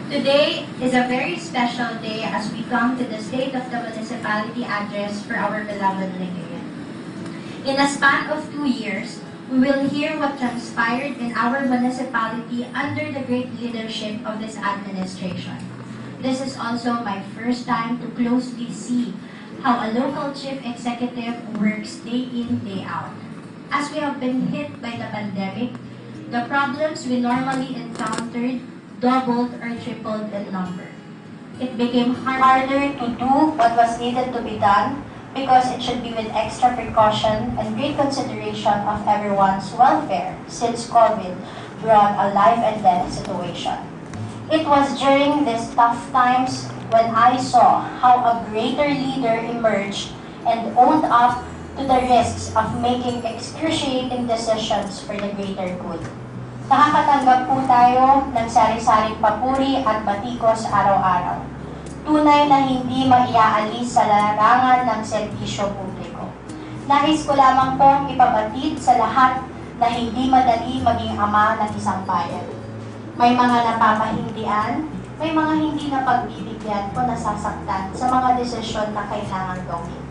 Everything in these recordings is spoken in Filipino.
Today is a very special day as we come to the State of the Municipality address for our beloved Lingayen. In a span of 2 years, we will hear what transpired in our municipality under the great leadership of this administration. This is also my first time to closely see how a local chief executive works day in, day out. As we have been hit by the pandemic, the problems we normally encountered doubled or tripled in number. It became harder to do what was needed to be done because it should be with extra precaution and great consideration of everyone's welfare since COVID brought a life and death situation. It was during these tough times when I saw how a greater leader emerged and owned up to the risks of making excruciating decisions for the greater good. Nakakatanggap po tayo ng sari-saring papuri at batikos araw-araw. Tunay na hindi maiaalis sa larangan ng serbisyo publiko. Nais ko lamang pong ipabatid sa lahat na hindi madali maging ama ng isang bayan. May mga napapahindian, may mga hindi na pagbibigyan o nasasaktan sa mga desisyon na kailangan gawin.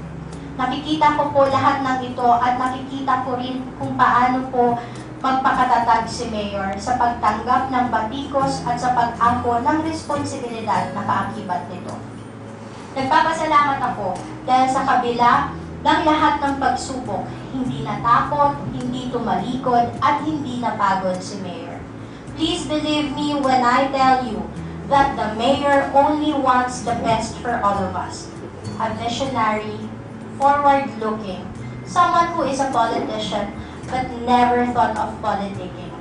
Nakikita ko po lahat ng ito at nakikita ko rin kung paano po magpakatatag si Mayor sa pagtanggap ng batikos at sa pag-angko ng responsibilidad na kaakibat nito. Nagpapasalamat ako dahil sa kabila ng lahat ng pagsubok, hindi natakot, hindi tumalikod, at hindi napagod si Mayor. Please believe me when I tell you that the Mayor only wants the best for all of us. A visionary, forward-looking, someone who is a politician but never thought of politicking.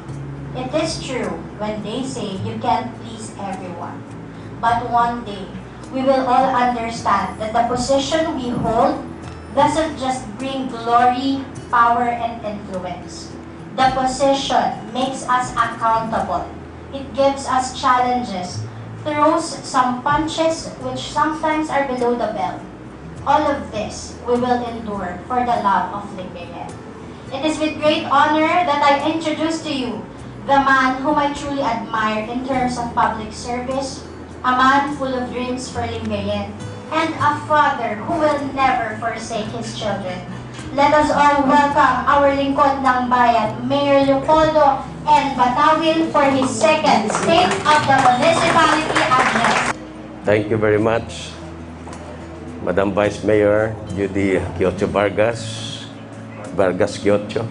It is true when they say you can't please everyone. But one day, we will all understand that the position we hold doesn't just bring glory, power, and influence. The position makes us accountable. It gives us challenges, throws some punches which sometimes are below the belt. All of this we will endure for the love of Lingayen. It is with great honor that I introduce to you the man whom I truly admire in terms of public service, a man full of dreams for Lingayen, and a father who will never forsake his children. Let us all welcome our lingkod ng bayan, Mayor Leopoldo N. Batawil, for his second State of the Municipality address. Thank you very much, Madam Vice Mayor Judy Quiocho Vargas Quiocho,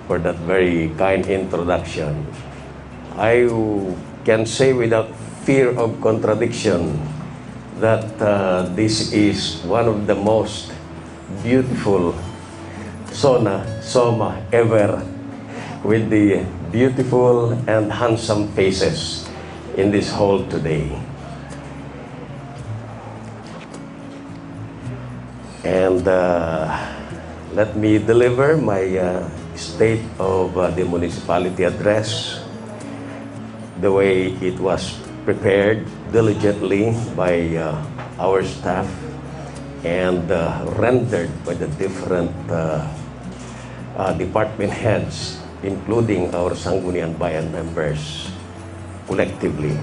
for that very kind introduction. I can say without fear of contradiction that this is one of the most beautiful SOMA ever, with the beautiful and handsome faces in this hall today. And let me deliver my State of the Municipality address the way it was prepared diligently by our staff and rendered by the different department heads, including our Sangguniang Bayan members collectively.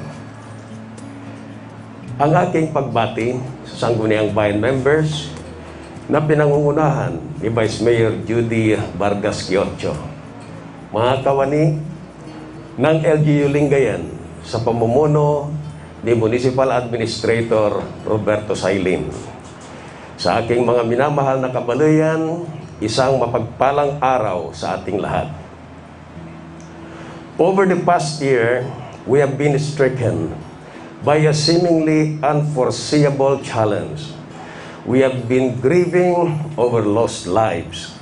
Ang aking pagbati sa Sangguniang Bayan members na pinangungunahan ni Vice Mayor Judy Vargas Quiocho, mga kawani ng LGU Lingayen sa pamumuno ni Municipal Administrator Roberto Sailin. Sa aking mga minamahal na kababayan, isang mapagpalang araw sa ating lahat. Over the past year, we have been stricken by a seemingly unforeseeable challenge. We have been grieving over lost lives.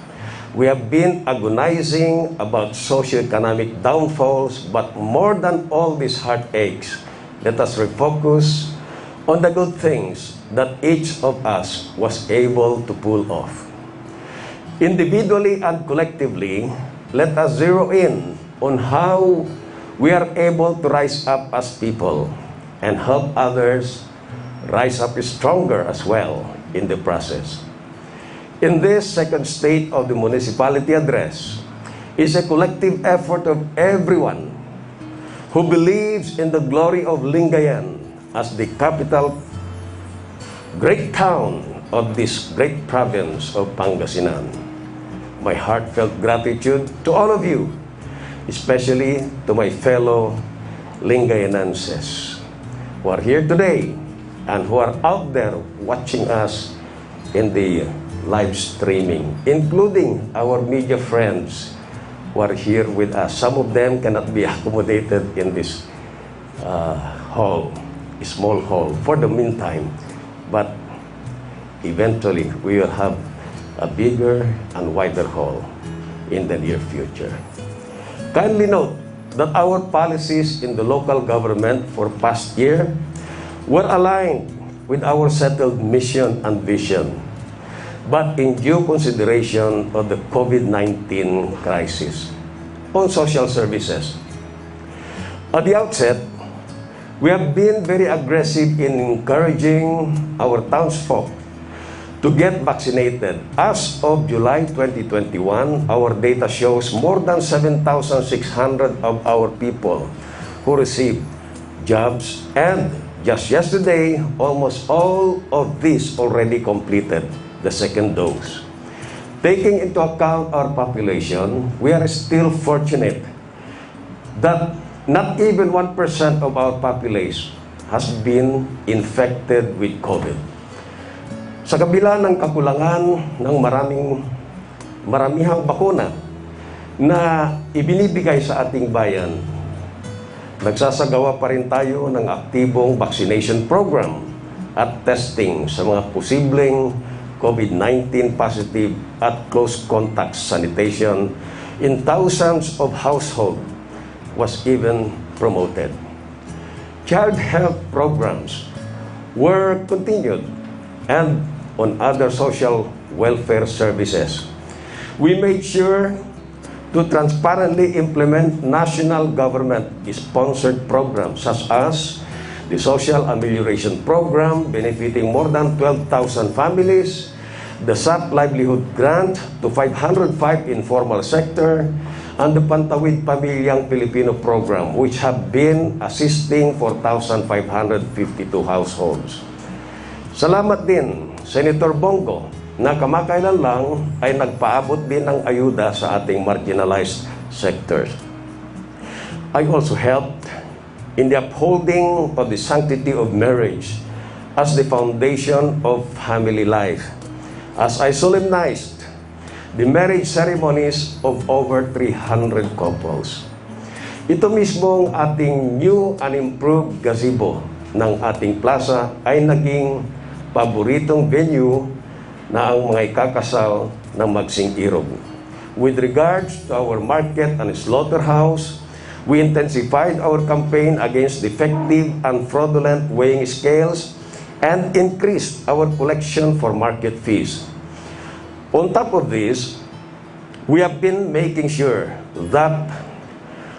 We have been agonizing about socioeconomic downfalls, but more than all these heartaches, let us refocus on the good things that each of us was able to pull off. Individually and collectively, let us zero in on how we are able to rise up as people and help others rise up stronger as well in the process. In this second State of the Municipality address is a collective effort of everyone who believes in the glory of Lingayen as the capital, great town of this great province of Pangasinan. My heartfelt gratitude to all of you, especially to my fellow Lingayenenses who are here today and who are out there watching us in the live streaming, including our media friends who are here with us. Some of them cannot be accommodated in this hall, a small hall, for the meantime, but eventually we will have a bigger and wider hall in the near future. Kindly note that our policies in the local government for past year were aligned with our settled mission and vision, but in due consideration of the COVID-19 crisis on social services. At the outset, we have been very aggressive in encouraging our townsfolk to get vaccinated. As of July 2021, our data shows more than 7,600 of our people who received jabs, and just yesterday, almost all of these already completed the second dose. Taking into account our population, we are still fortunate that not even 1% of our population has been infected with COVID. Sa kabila ng kakulangan ng maramihang bakuna na ibinibigay sa ating bayan, nagsasagawa pa rin tayo ng aktibong vaccination program at testing sa mga posibleng COVID-19 positive at close contact sanitation in thousands of households was even promoted. Child health programs were continued, and on other social welfare services, we made sure to transparently implement national government-sponsored programs such as the Social Amelioration Program benefiting more than 12,000 families, the SAP Livelihood Grant to 505 informal sector, and the Pantawid Pamilyang Pilipino Program, which have been assisting 4,552 households. Salamat din, Senator Bongo, na kamakailan lang ay nagpaabot din ng ayuda sa ating marginalized sectors. I also helped in the upholding of the sanctity of marriage as the foundation of family life, as I solemnized the marriage ceremonies of over 300 couples. Ito mismong ating new and improved gazebo ng ating plaza ay naging paboritong venue na ang mga ikakasal ng magsing-irog. With regards to our market and slaughterhouse, we intensified our campaign against defective and fraudulent weighing scales and increased our collection for market fees. On top of this, we have been making sure that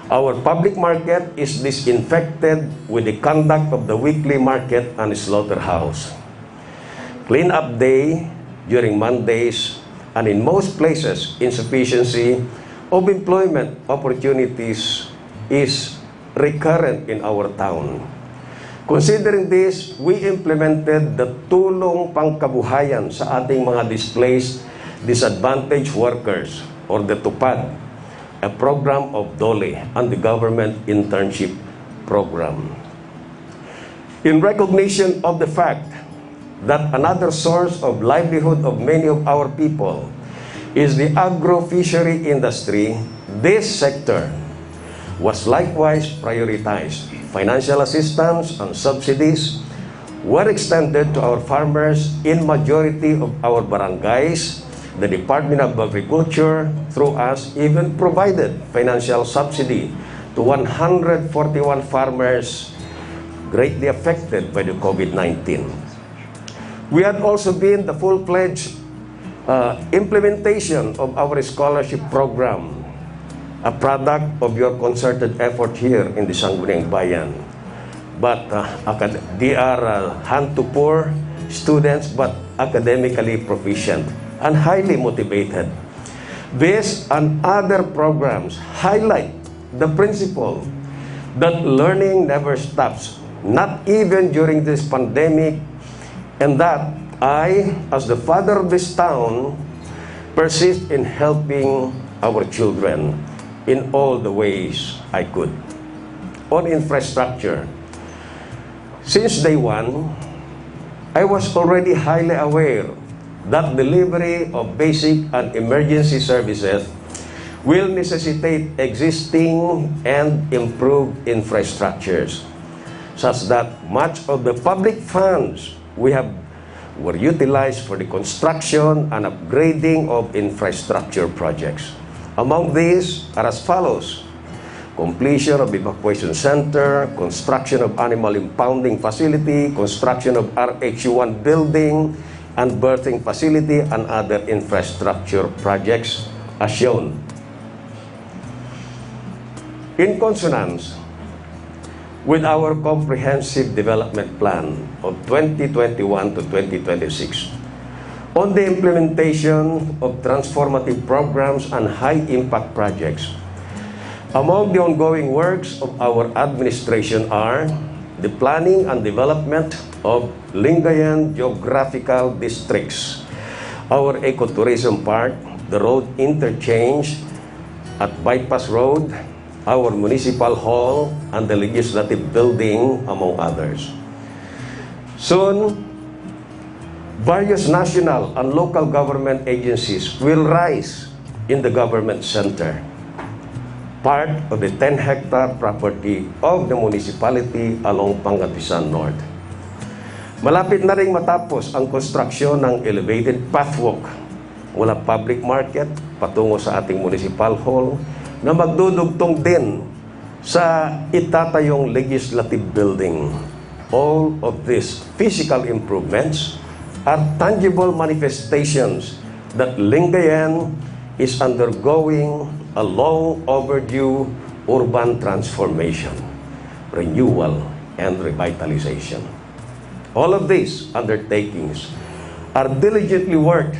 our public market is disinfected with the conduct of the weekly market and slaughterhouse. Clean-up day during Mondays, and in most places, insufficiency of employment opportunities is recurrent in our town. Considering this, we implemented the Tulong Pangkabuhayan sa ating mga displaced, disadvantaged workers, or the TUPAD, a program of DOLE and the government internship program. In recognition of the fact that another source of livelihood of many of our people is the agro-fishery industry, this sector was likewise prioritized. Financial assistance and subsidies were extended to our farmers in majority of our barangays. The Department of Agriculture, through us, even provided financial subsidy to 141 farmers greatly affected by the COVID-19. We had also been the full-fledged implementation of our scholarship program, a product of your concerted effort here in the Sangguniang Bayan. But they are hand-to-poor students, but academically proficient and highly motivated. This and other programs highlight the principle that learning never stops, not even during this pandemic, and that I, as the father of this town, persist in helping our children in all the ways I could. On infrastructure, since day one, I was already highly aware that delivery of basic and emergency services will necessitate existing and improved infrastructures, such that much of the public funds were utilized for the construction and upgrading of infrastructure projects. Among these are as follows: completion of evacuation center, construction of animal impounding facility, construction of RHU1 building and birthing facility, and other infrastructure projects as shown. In consonance with our comprehensive development plan of 2021 to 2026 on the implementation of transformative programs and high-impact projects, among the ongoing works of our administration are the planning and development of Lingayen geographical districts, our ecotourism park, the road interchange at Bypass Road, our municipal hall, and the legislative building, among others. Soon, various national and local government agencies will rise in the government center, part of the 10-hectare property of the municipality along Pangasinan North. Malapit na ring matapos ang konstruksyon ng elevated pathwalk mula public market patungo sa ating municipal hall na magdudugtong din sa itatayong legislative building. All of these physical improvements are tangible manifestations that Lingayen is undergoing a long overdue urban transformation, renewal, and revitalization. All of these undertakings are diligently worked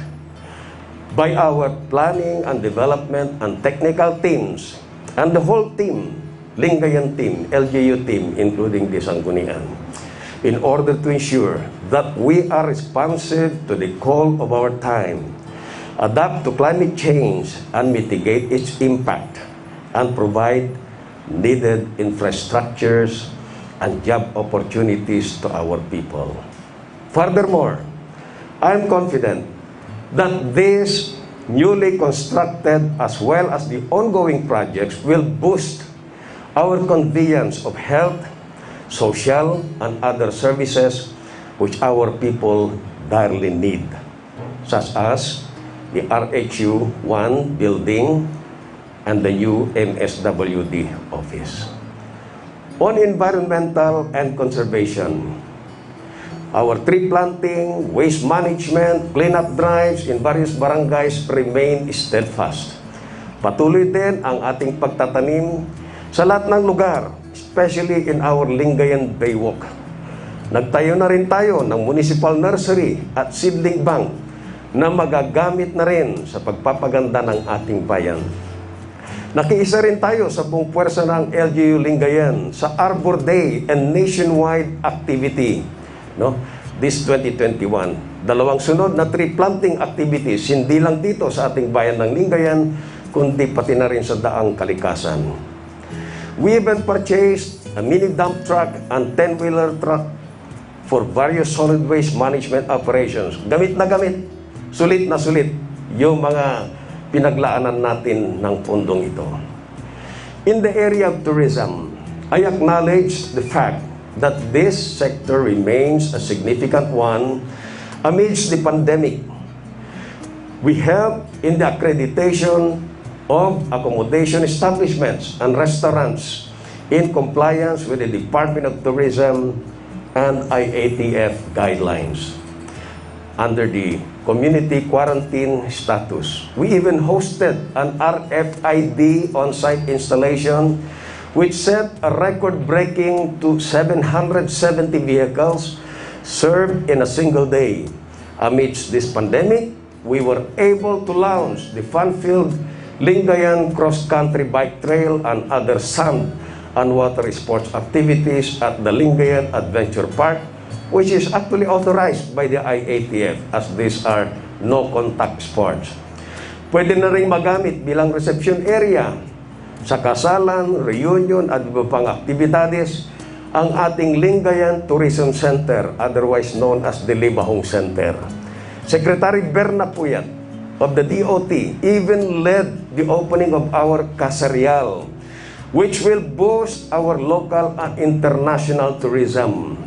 by our planning and development and technical teams and the whole team, Lingayen team, LGU team, including the Sangguniang, in order to ensure that we are responsive to the call of our time, adapt to climate change and mitigate its impact, and provide needed infrastructures and job opportunities to our people. Furthermore, I am confident that this newly constructed as well as the ongoing projects will boost our conveyance of health, social, and other services which our people direly need, such as the RHU1 building and the new MSWD office. On environmental and conservation, our tree planting, waste management, cleanup drives in various barangays remain steadfast. Patuloy din ang ating pagtatanim sa lahat ng lugar, especially in our Lingayen Baywalk. Nagtayo na rin tayo ng municipal nursery at seedling bank na magagamit na rin sa pagpapaganda ng ating bayan. Nakiisa rin tayo sa buong puwersa ng LGU Lingayen sa Arbor Day and nationwide activity. This 2021, dalawang sunod na tree planting activities, hindi lang dito sa ating bayan ng Lingayen, kundi pati na rin sa daang kalikasan. We even purchased a mini dump truck and 10-wheeler truck for various solid waste management operations. Gamit na gamit, sulit na sulit yung mga pinaglaanan natin ng pondong ito. In the area of tourism, I acknowledge the fact that this sector remains a significant one amidst the pandemic. We help in the accreditation of accommodation establishments and restaurants in compliance with the Department of Tourism and IATF guidelines. Under the community quarantine status, we even hosted an RFID on-site installation which set a record-breaking to 770 vehicles served in a single day. Amidst this pandemic, we were able to launch the fun-filled Lingayen cross-country bike trail and other sand and water sports activities at the Lingayen Adventure Park, which is actually authorized by the IATF as these are no-contact sports. Pwede na rin magamit bilang reception area sa kasalan, reunion at iba pang aktibidades ang ating Lingayen Tourism Center, otherwise known as the Libahong Center. Secretary Berna Puyat of the DOT even led the opening of our Kasarial, which will boost our local and international tourism.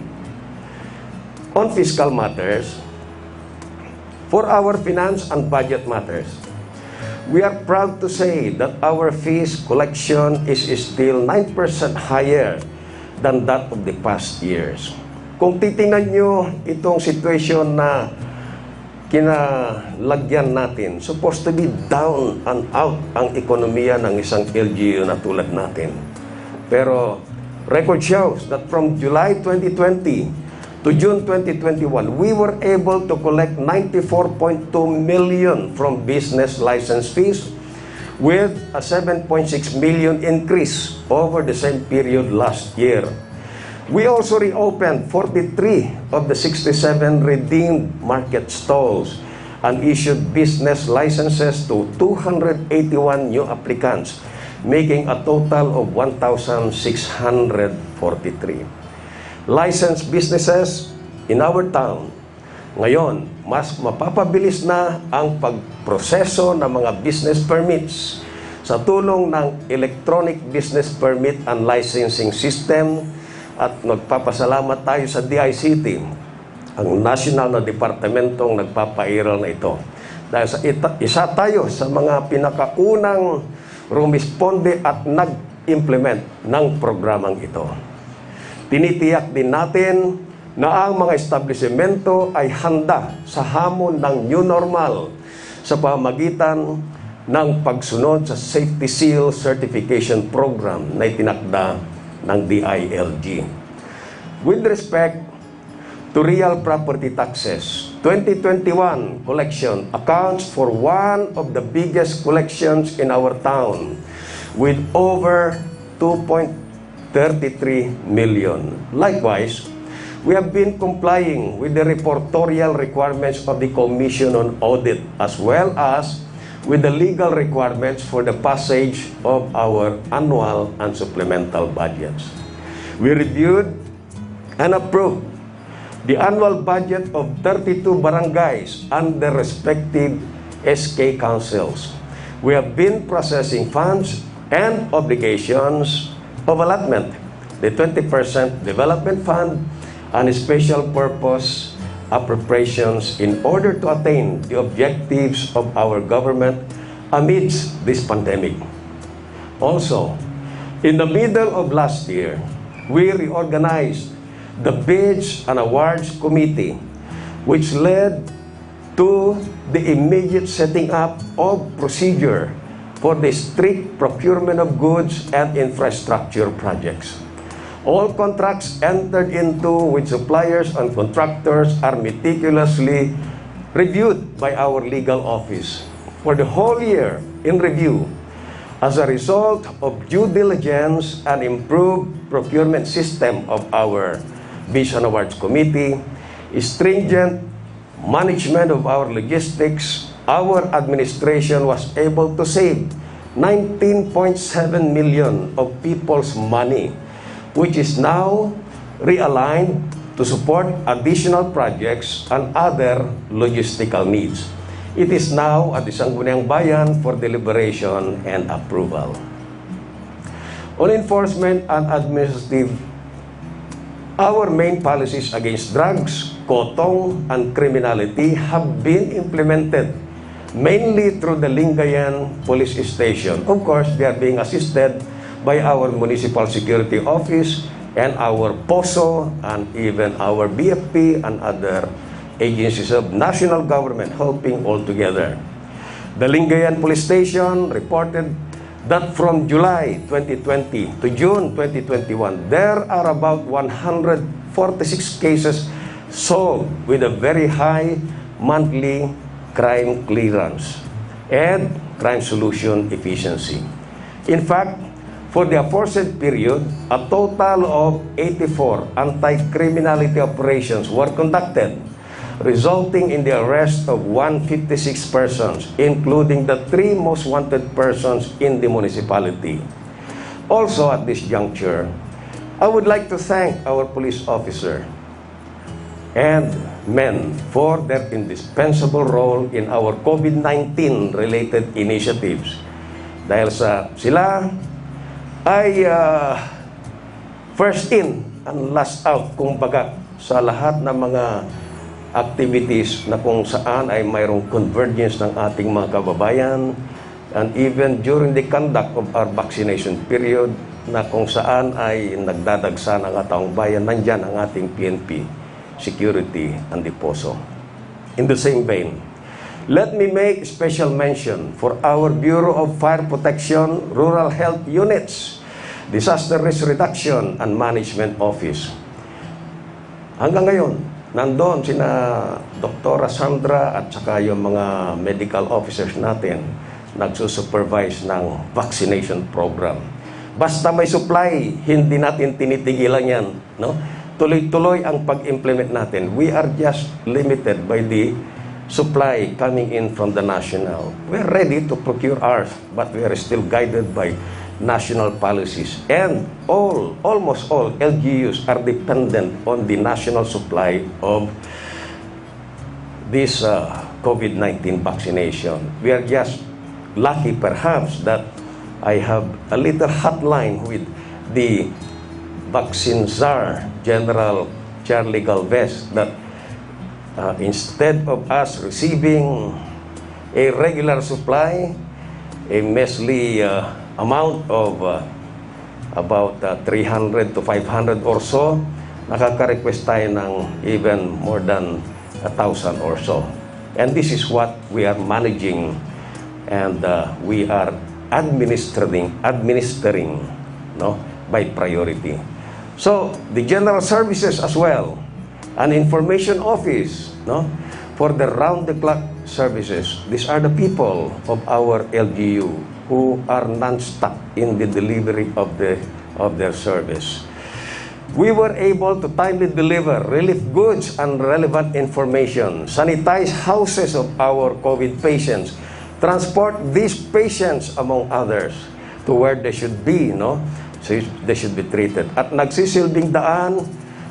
On fiscal matters, for our finance and budget matters, we are proud to say that our fees collection is still 9% higher than that of the past years. Kung titingnan nyo itong situation na kinalagyan natin, supposed to be down and out ang ekonomiya ng isang LGU na tulad natin. Pero record shows that from July 2020 to June 2021, we were able to collect 94.2 million from business license fees with a 7.6 million increase over the same period last year. We also reopened 43 of the 67 redeemed market stalls and issued business licenses to 281 new applicants, making a total of 1,643. Licensed businesses in our town. Ngayon, mas mapapabilis na ang pagproseso ng mga business permits sa tulong ng Electronic Business Permit and Licensing System at nagpapasalamat tayo sa DICT, ang national na departamentong nagpapairal na ito. Dahil sa isa tayo sa mga pinakaunang rumisponde at nag-implement ng programang ito. Tinitiyak din natin na ang mga establishmento ay handa sa hamon ng new normal sa pamamagitan ng pagsunod sa Safety Seal Certification Program na itinakda ng DILG. With respect to real property taxes, 2021 collection accounts for one of the biggest collections in our town with over 2.33 million. Likewise, we have been complying with the reportorial requirements of the Commission on Audit as well as with the legal requirements for the passage of our annual and supplemental budgets. We reviewed and approved the annual budget of 32 barangays and their respective SK councils. We have been processing funds and obligations of allotment, the 20% development fund and special purpose appropriations in order to attain the objectives of our government amidst this pandemic. Also, in the middle of last year, we reorganized the Bids and Awards Committee, which led to the immediate setting up of procedure for the strict procurement of goods and infrastructure projects. All contracts entered into with suppliers and contractors are meticulously reviewed by our legal office for the whole year in review. As a result of due diligence and improved procurement system of our Bids and Awards Committee, stringent management of our logistics, our administration was able to save 19.7 million of people's money, which is now realigned to support additional projects and other logistical needs. It is now at the Sangguniang Bayan for deliberation and approval. On enforcement and administrative, our main policies against drugs, kotong, and criminality have been implemented mainly through the Lingayen Police Station. Of course, they are being assisted by our Municipal Security Office and our POSO and even our BFP and other agencies of national government helping all together. The Lingayen Police Station reported that from July 2020 to June 2021, there are about 146 cases solved with a very high monthly crime clearance and crime solution efficiency. In fact, For the aforesaid period, a total of 84 anti-criminality operations were conducted, resulting in the arrest of 156 persons, including the 3 most wanted persons in the municipality. Also at this juncture, I would like to thank our police officer and men for their indispensable role in our COVID-19 related initiatives. Dahil sa sila ay first in and last out, kumbaga, sa lahat ng mga activities na kung saan ay mayroong convergence ng ating mga kababayan, and even during the conduct of our vaccination period, na kung saan ay nagdadagsa ng taong bayan, nandyan ang ating PNP, security, and the POSO. In the same vein, let me make special mention for our Bureau of Fire Protection, Rural Health Units, Disaster Risk Reduction and Management Office. Hanggang ngayon, nandoon sina Dr. Sandra at saka yung mga medical officers natin nagsusupervise ng vaccination program. Basta may supply, hindi natin tinitigilan yan, no? Tuloy-tuloy ang pag-implement natin. We are just limited by the supply coming in from the national. We are ready to procure ours, but we are still guided by national policies. And almost all LGUs are dependent on the national supply of this COVID-19 vaccination. We are just lucky perhaps that I have a little hotline with the vaccine czar, General Charlie Galvez, that instead of us receiving a regular supply, a measly amount of about 300 to 500 or so, nakaka-request tayo ng even more than 1,000 or so. And this is what we are managing, and we are administering, no, by priority. So, the general services as well, an information office, no, for the round-the-clock services. These are the people of our LGU who are non-stop in the delivery of their service. We were able to timely deliver relief goods and relevant information, sanitize houses of our COVID patients, transport these patients, among others, to where they should be, no? So they should be treated. At nagsisilbing daan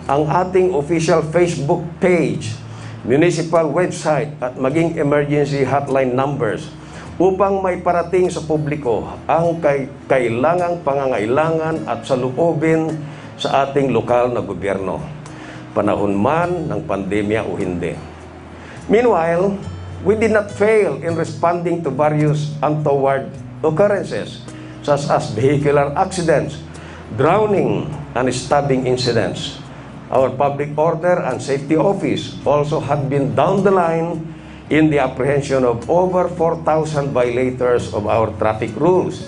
ang ating official Facebook page, municipal website, at maging emergency hotline numbers upang may parating sa publiko ang kailangang pangangailangan at salubin sa ating lokal na gobyerno, panahon man ng pandemya o hindi. Meanwhile, we did not fail in responding to various untoward occurrences such as vehicular accidents, drowning, and stabbing incidents. Our Public Order and Safety Office also had been down the line in the apprehension of over 4,000 violators of our traffic rules,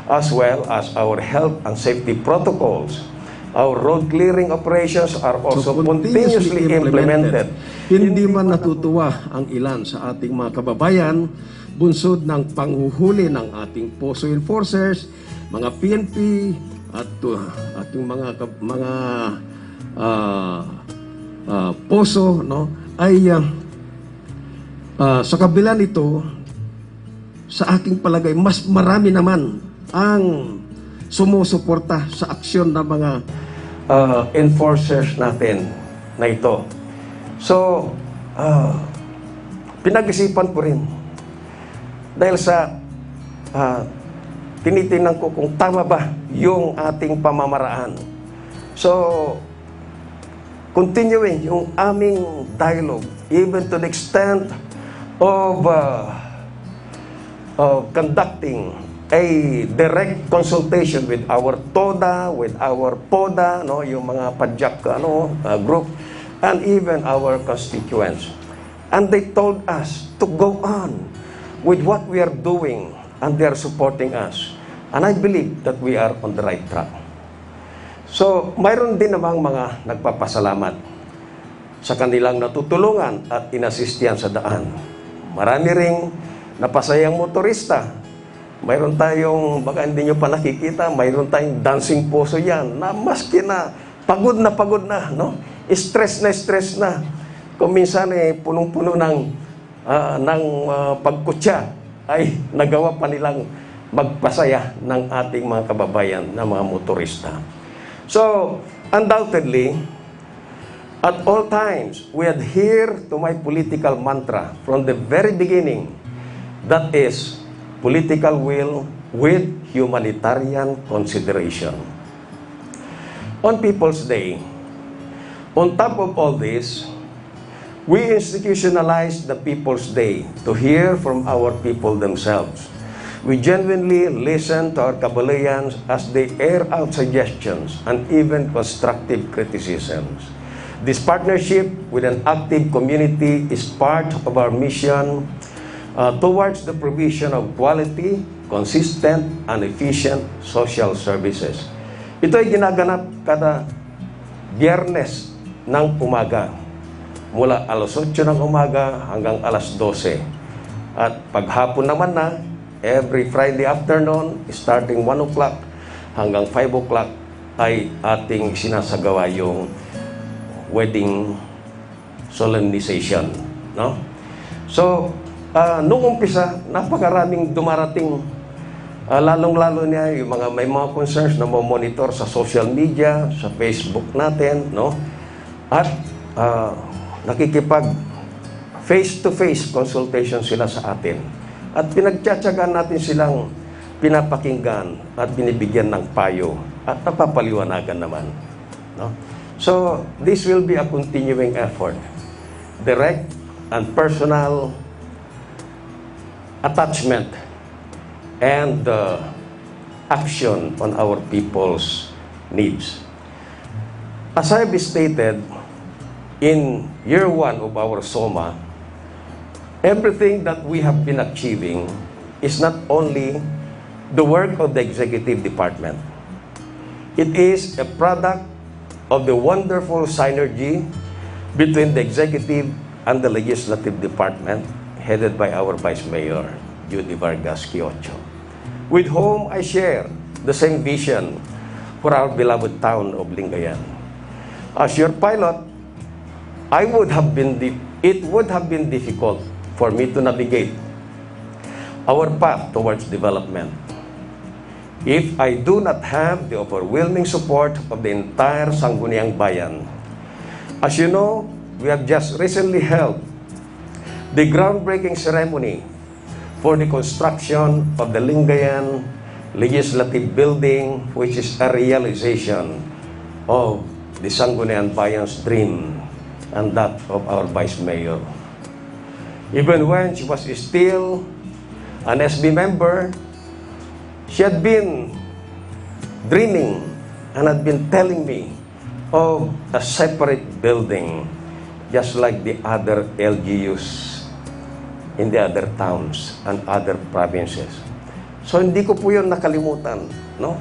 as well as our health and safety protocols. Our road clearing operations are also continuously implemented. Hindi man natutuwa ang ilan sa ating mga kababayan, bunsod ng panghuhuli ng ating POSO enforcers, mga PNP at yung mga POSO, no, ay sa kabila nito, sa aking palagay, mas marami naman ang sumusuporta sa aksyon ng mga enforcers natin na ito. So, pinag-isipan ko rin. Dahil sa tinitingnan ko kung tama ba yung ating pamamaraan. So, continuing yung aming dialogue, even to the extent of conducting a direct consultation with our TODA, with our PODA, no, yung mga padyak group, and even our constituents. And they told us to go on with what we are doing, and they are supporting us. And I believe that we are on the right track. So, mayroon din namang mga nagpapasalamat sa kanilang natutulungan at inasistiyan sa daan. Marami ring napasayang motorista mayroon tayong, baka hindi nyo pa nakikita, mayroon tayong dancing puso yan, na maski na pagod na, no? Stress na. Kung minsan punong-puno ng pagkutya, ay nagawa pa nilang magpasaya ng ating mga kababayan na mga motorista. So, undoubtedly, at all times, we adhere to my political mantra from the very beginning. That is, political will with humanitarian consideration. On People's Day, on top of all this, we institutionalized the People's Day to hear from our people themselves. We genuinely listen to our kabalayans as they air out suggestions and even constructive criticisms. This partnership with an active community is part of our mission towards the provision of quality, consistent, and efficient social services. Ito ay ginaganap kada Biyernes ng umaga, mula alas 8 ng umaga hanggang alas 12. At paghapon naman na, every Friday afternoon, starting 1 o'clock hanggang 5 o'clock, ay ating sinasagawa yung wedding solemnization, no? So, nung umpisa, napakaraming dumarating, lalong-lalo niya yung may mga concerns na monitor sa social media, sa Facebook natin, no? At nakikipag face-to-face consultation sila sa atin. At pinagtsatsagaan natin silang pinapakinggan at binibigyan ng payo at napapaliwanagan naman, no? So, this will be a continuing effort. Direct and personal attachment and action on our people's needs. As I've stated, in year 1 of our SOMA, everything that we have been achieving is not only the work of the executive department. It is a product of the wonderful synergy between the executive and the legislative department headed by our Vice Mayor, Judy Vargas Quiocho, with whom I share the same vision for our beloved town of Lingayen. As your pilot, it would have been difficult for me to navigate our path towards development if I do not have the overwhelming support of the entire Sangguniang Bayan. As you know, we have just recently held the groundbreaking ceremony for the construction of the Lingayen Legislative Building, which is a realization of the Sangguniang Bayan's dream and that of our Vice Mayor. Even when she was still an SB member, she had been dreaming and had been telling me of a separate building, just like the other LGUs in the other towns and other provinces. So hindi ko po yun nakalimutan, no?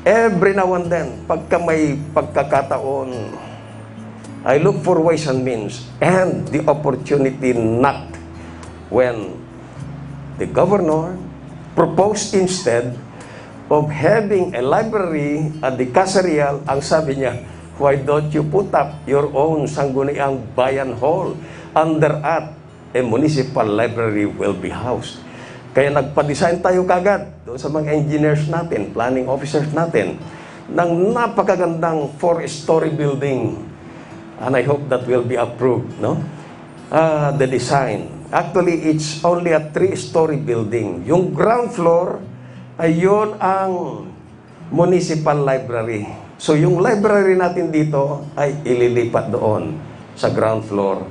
Every now and then, pagka may pagkakataon, I look for ways and means, and the opportunity knocked when the governor proposed instead of having a library at the Casarial, ang sabi niya, why don't you put up your own Sangguniang Bayan Hall under at a municipal library will be housed. Kaya nagpa-design tayo kagad doon sa mga engineers natin, planning officers natin, ng napakagandang 4-story building. And I hope that will be approved, no? The design. Actually, it's only a 3-story building. Yung ground floor, ayun ang municipal library. So, yung library natin dito ay ililipat doon sa ground floor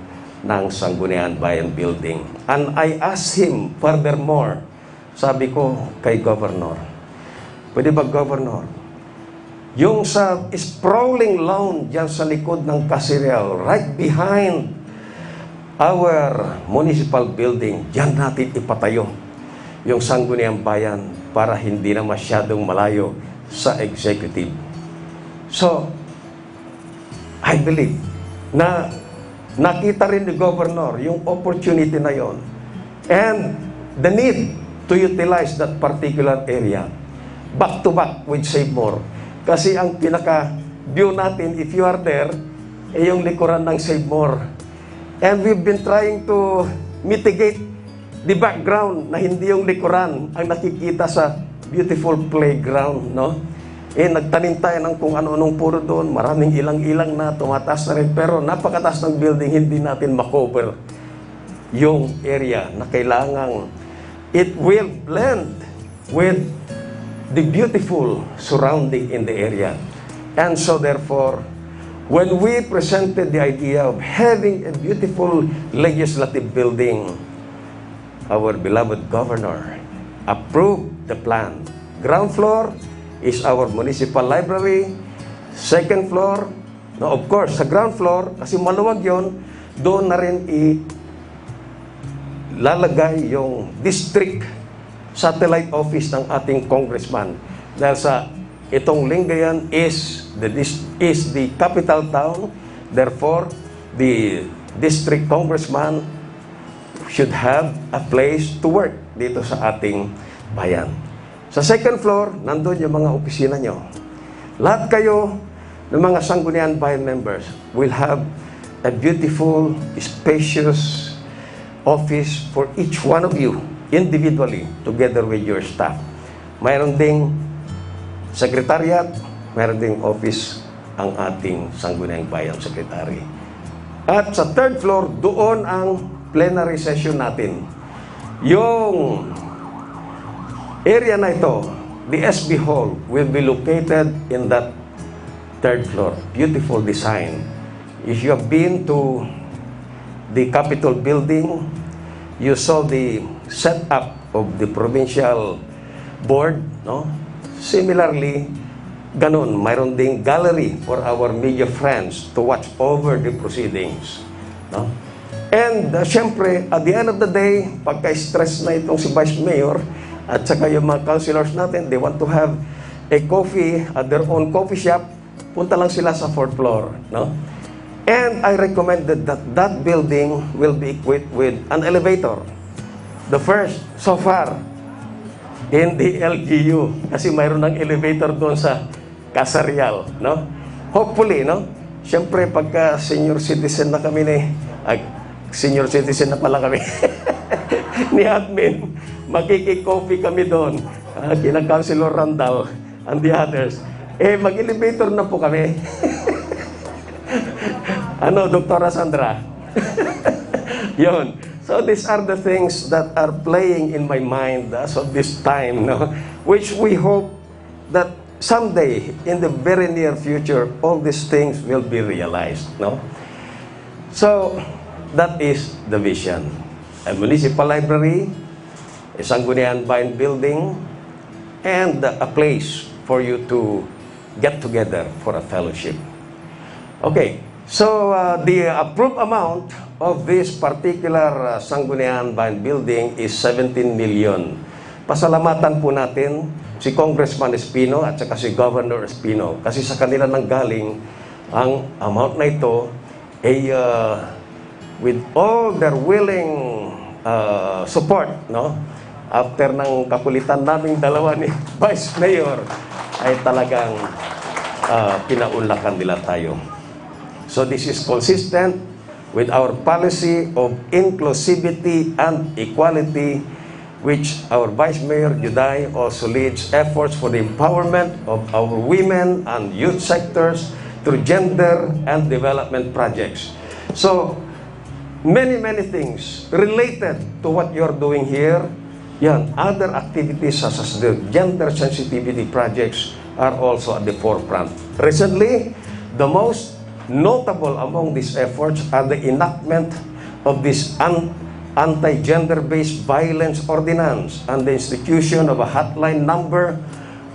ng Sangguniang Bayan Building. And I asked him furthermore, sabi ko kay Governor, pwede ba Governor, yung sa sprawling lawn dyan sa likod ng Casirial, right behind our municipal building, dyan natin ipatayo yung Sangguniang Bayan para hindi na masyadong malayo sa executive. So, I believe na nakita rin ni Governor yung opportunity na yon and the need to utilize that particular area back to back with Save More. Kasi ang pinaka-view natin, if you are there, ay yung likuran ng Save More. And we've been trying to mitigate the background na hindi yung likuran ang nakikita sa beautiful playground, no? Nagtanim tayo ng kung ano-anong puro doon, maraming ilang-ilang na, tumataas na rin, pero napakataas ng building, hindi natin makover yung area na kailangang it will blend with the beautiful surrounding in the area. And so therefore, when we presented the idea of having a beautiful legislative building, our beloved governor approved the plan. Ground floor is our municipal library. Second floor, no, of course, sa ground floor, kasi maluwag yon, doon na rin lalagay yung district satellite office ng ating congressman. Dahil sa itong Lingayen is the capital town, therefore, the district congressman should have a place to work dito sa ating bayan. Sa second floor, nandun yung mga opisina nyo. Lahat kayo ng mga Sangguniang Bayan members will have a beautiful, spacious office for each one of you individually together with your staff. Mayroon ding secretariat, mayroon ding office ang ating Sangguniang Bayan Secretary. At sa third floor, doon ang plenary session natin. Yung area na ito, the SB Hall, will be located in that third floor. Beautiful design. If you have been to the Capitol building, you saw the setup of the provincial board, no? Similarly, ganun, mayroon ding gallery for our media friends to watch over the proceedings, no? And syempre, at the end of the day, pagka-stress na itong si Vice Mayor at saka yung mga councilors natin, they want to have a coffee at their own coffee shop, punta lang sila sa fourth floor, no? And I recommended that that building will be equipped with an elevator. The first, so far, in the LGU. Kasi mayroon ng elevator doon sa Casa Real, no? Hopefully, no? Siyempre, pagka senior citizen na kami senior citizen na pala kami ni admin, makiki-coffee kami doon, kina Councilor Randall and the others. Mag-elevator na po kami. Ano, Dr. Sandra? Yun. So these are the things that are playing in my mind as of this time, no? Which we hope that someday, in the very near future, all these things will be realized, no? So, that is the vision. A municipal library, a Sangguniang Bayan building, and a place for you to get together for a fellowship. Okay, so the approved amount of this particular Sangguniang Bayan building is 17 million. Pasalamatan po natin si Congressman Espino at saka si Governor Espino kasi sa kanila nanggaling ang amount na ito ay with all their willing support, no? After ng kakulitan naming dalawa ni Vice Mayor, ay talagang pinaunlakan nila tayo. So this is consistent with our policy of inclusivity and equality, which our Vice Mayor Juday also leads efforts for the empowerment of our women and youth sectors through gender and development projects. So, many things related to what you're doing here. Yan, other activities such as the gender sensitivity projects are also at the forefront. Recently, the most notable among these efforts are the enactment of this anti-gender-based violence ordinance and the institution of a hotline number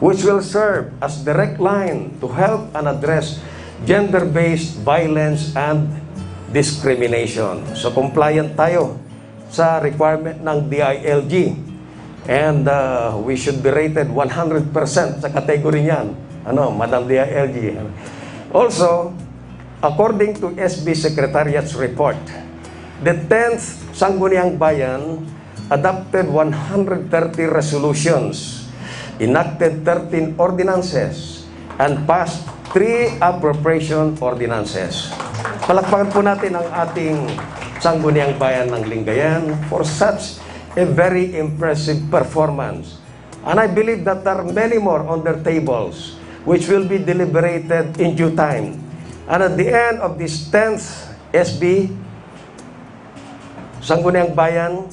which will serve as direct line to help and address gender-based violence and discrimination. So compliant tayo sa requirement ng DILG and we should be rated 100% sa category niyan. Ano, Madam DILG. Also, according to SB Secretariat's report, the 10th Sangguniang Bayan adopted 130 resolutions, enacted 13 ordinances, and passed 3 appropriation ordinances. Palakpakan po natin ang ating Sangguniang Bayan ng Lingayen for such a very impressive performance. And I believe that there are many more on their tables which will be deliberated in due time. And at the end of this 10th SB, Sangguniang Bayan,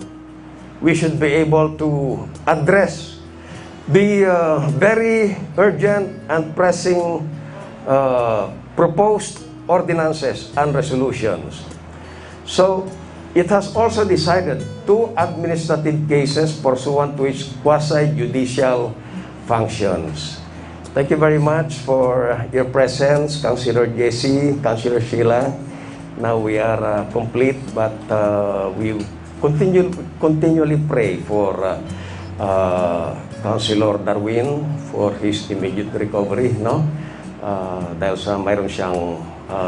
we should be able to address the very urgent and pressing proposed ordinances and resolutions. So, it has also decided 2 administrative cases pursuant to its quasi-judicial functions. Thank you very much for your presence, Councilor Jesse, Councilor Sheila. Now we are complete, but we continually pray for Councilor Darwin for his immediate recovery, no? Dahil sa mayroon siyang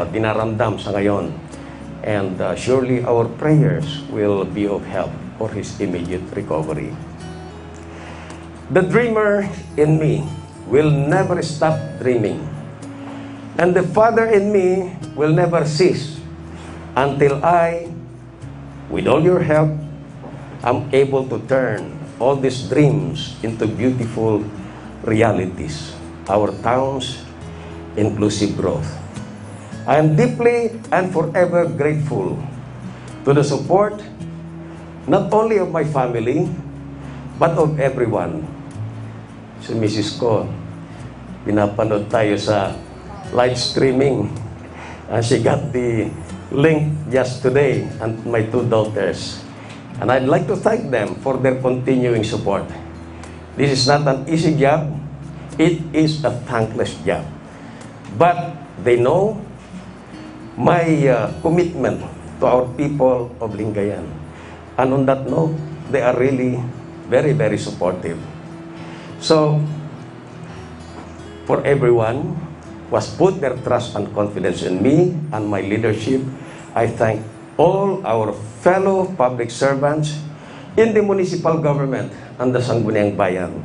dinaramdam sa ngayon. And surely our prayers will be of help for his immediate recovery. The dreamer in me will never stop dreaming. And the Father in me will never cease until I, with all your help, am able to turn all these dreams into beautiful realities. Our town's inclusive growth. I am deeply and forever grateful to the support not only of my family, but of everyone. Si Mrs. ko, pinapanood tayo sa live streaming. She got the link just today, and my 2 daughters. And I'd like to thank them for their continuing support. This is not an easy job. It is a thankless job. But they know my commitment to our people of Lingayen. And on that note, they are really very, very supportive. So, for everyone who has put their trust and confidence in me and my leadership, I thank all our fellow public servants in the municipal government and the Sangguniang Bayan,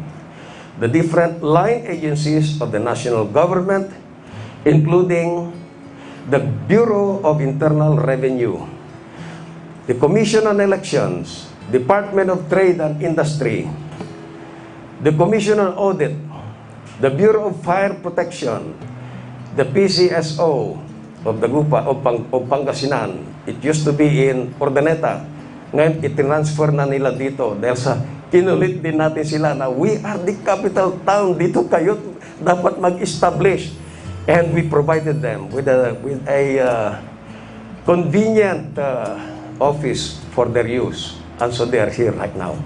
the different line agencies of the national government, including the Bureau of Internal Revenue, the Commission on Elections, Department of Trade and Industry, the Commission on Audit, the Bureau of Fire Protection, the PCSO of the Gupa of Pangasinan. It used to be in Ordaneta. Ngayon, itinransfer na nila dito dahil sa kinulit din natin sila na we are the capital town. Dito kayo dapat mag-establish. And we provided them with a convenient office for their use. And so they are here right now.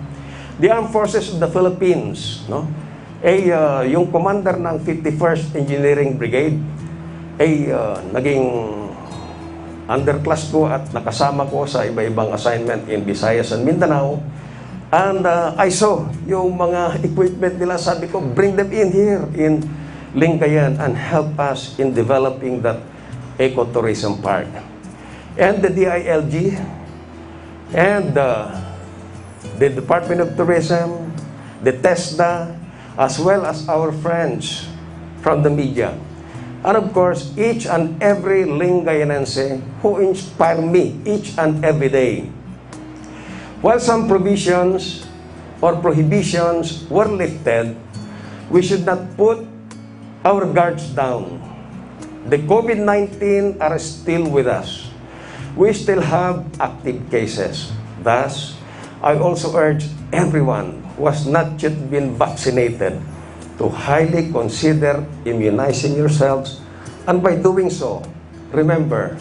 The Armed Forces of the Philippines, no? Yung commander ng 51st Engineering Brigade, naging underclass ko at nakasama ko sa iba-ibang assignment in Visayas and Mindanao. And I saw yung mga equipment nila. Sabi ko, bring them in here in Lingayen and help us in developing that ecotourism park. And the DILG and the Department of Tourism, the TESDA, as well as our friends from the media. And of course, each and every Lingayenense who inspire me each and every day. While some provisions or prohibitions were lifted, we should not put our guards down. The COVID-19 are still with us. We still have active cases. Thus, I also urge everyone who has not yet been vaccinated to highly consider immunizing yourselves, and by doing so, remember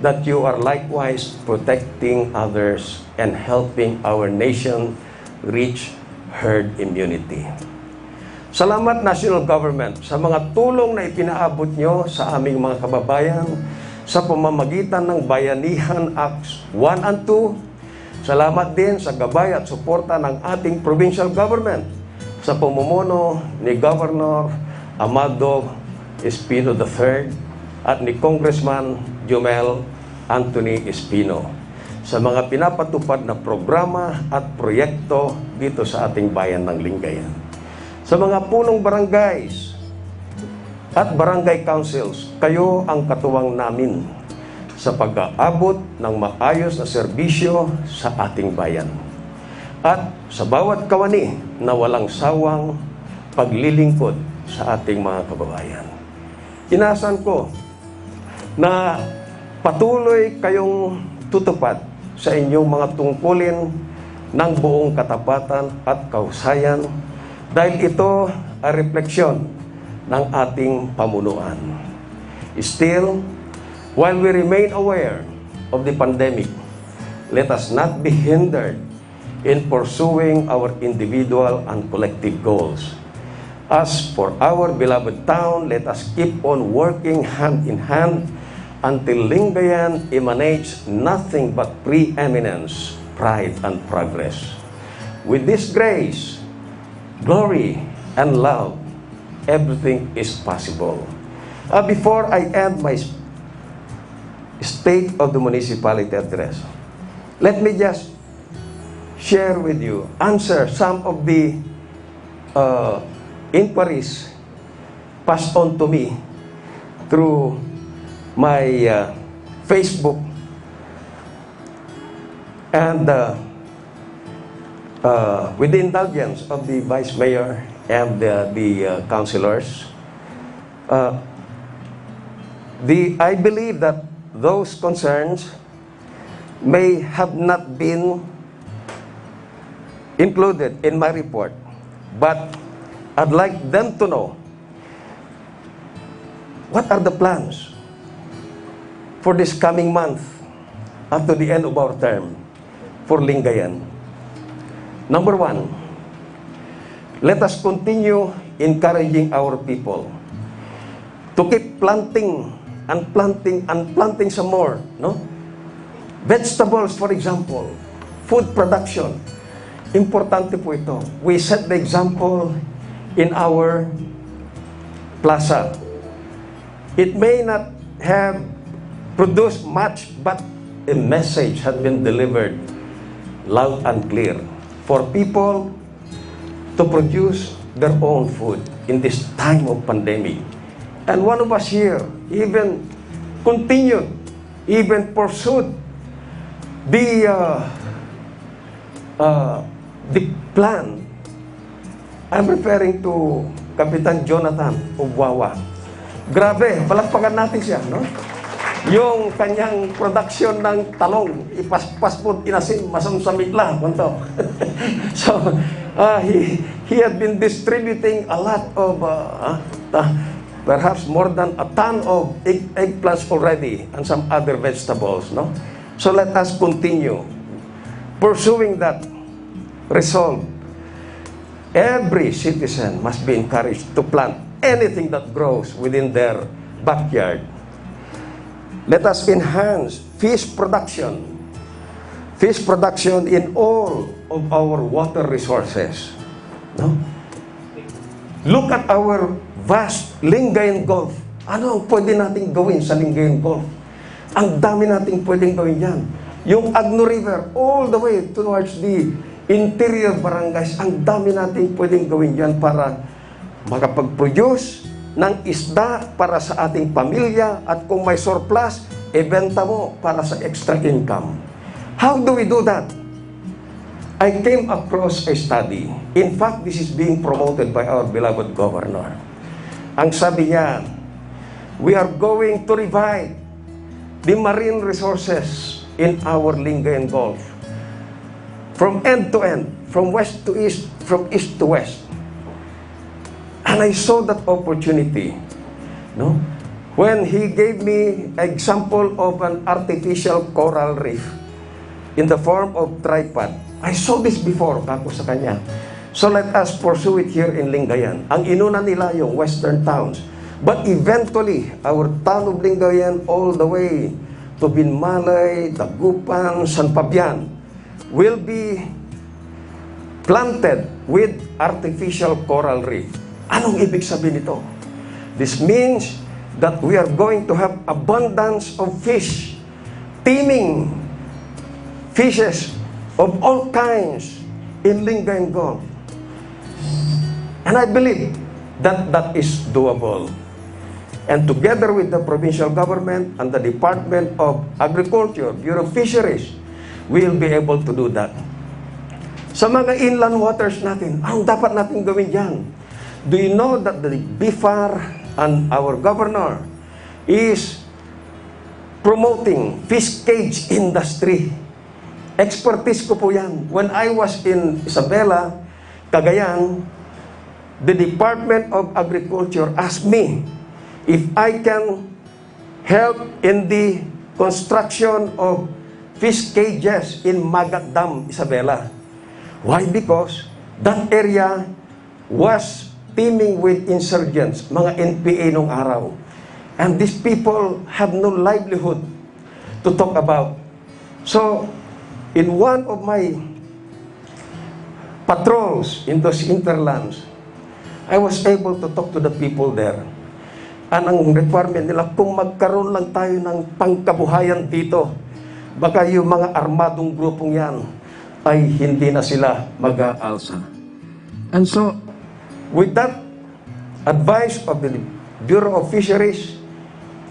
that you are likewise protecting others and helping our nation reach herd immunity. Salamat National Government sa mga tulong na ipinaabot nyo sa aming mga kababayan sa pamamagitan ng Bayanihan Acts 1 and 2. Salamat din sa gabay at suporta ng ating provincial government sa pamumuno ni Governor Amado Espino III at ni Congressman Jomel Anthony Espino. sa mga pinapatupad na programa at proyekto dito sa ating bayan ng Lingayen. Sa mga punong barangays at barangay councils, kayo ang katuwang namin sa pag-aabot ng maayos na serbisyo sa ating bayan. At sa bawat kawani na walang sawang paglilingkod sa ating mga kababayan. Inaasahan ko na patuloy kayong tutupad sa inyong mga tungkulin ng buong katapatan at kahusayan dahil ito ay refleksyon ng ating pamunuan. Still, while we remain aware of the pandemic, let us not be hindered in pursuing our individual and collective goals. As for our beloved town, let us keep on working hand in hand until Lingayen emanates nothing but preeminence, pride, and progress. With this grace, glory, and love, everything is possible. Before I end my State of the Municipality address, let me just share with you, answer some of the inquiries passed on to me through my Facebook and with the indulgence of the Vice Mayor and the councilors. I believe that those concerns may have not been included in my report, but I'd like them to know what are the plans for this coming month up to the end of our term for Lingayen. Number one, let us continue encouraging our people to keep planting and planting and planting some more, no? Vegetables, for example, food production. Importante po ito. We set the example in our plaza. It may not have produced much, but a message had been delivered loud and clear for people to produce their own food in this time of pandemic. And one of us here even continued, even pursued the plan. I'm referring to Kapitan Jonathan Ugwawa. Grabe, palakpakan natin siya, no? Yung kanyang production ng talong, ipaspas po, inasin, masamsamit lang. So, he had been distributing a lot of, perhaps more than a ton of eggplants already and some other vegetables, no? So let us continue pursuing that resolve. Every citizen must be encouraged to plant anything that grows within their backyard. Let us enhance fish production in all of our water resources. No? Look at our vast Lingayen Gulf. Ano ang pwede nating gawin sa Lingayen Gulf? Ang dami nating pwedeng gawin yan. Yung Agno River, all the way towards the interior barangays, ang dami nating pwedeng gawin yan para makapag-produce ng isda para sa ating pamilya at kung may surplus, ibenta mo para sa extra income. How do we do that? I came across a study. In fact, this is being promoted by our beloved governor. Ang sabi niya, we are going to revive the marine resources in our Lingayen Gulf. From end to end, from west to east, from east to west. And I saw that opportunity, no? When he gave me example of an artificial coral reef in the form of tripod. I saw this before, kako sa kanya. So let us pursue it here in Lingayen. Ang inuna nila yung western towns. But eventually, our town of Lingayen all the way to Binmalay, Dagupan, San Fabian will be planted with artificial coral reef. Anong ibig sabihin nito? This means that we are going to have abundance of fish, teeming fishes of all kinds in Lingayen Gulf. And I believe that that is doable. And together with the provincial government and the Department of Agriculture, Bureau of Fisheries, we will be able to do that. Sa mga inland waters natin, ang dapat natin gawin dyan? Do you know that the BIFAR and our governor is promoting fish cage industry? Expertise ko po yan. When I was in Isabela, Cagayan, the Department of Agriculture asked me if I can help in the construction of fish cages in Magat Dam, Isabela. Why? Because that area was teeming with insurgents, mga NPA nung araw. And these people have no livelihood to talk about. So, in one of my patrols in those hinterlands, I was able to talk to the people there. And ang requirement nila, kung magkaroon lang tayo ng pangkabuhayan dito, baka yung mga armadong grupong yan ay hindi na sila mag-aalsa. And so, With that advice of the Bureau of Fisheries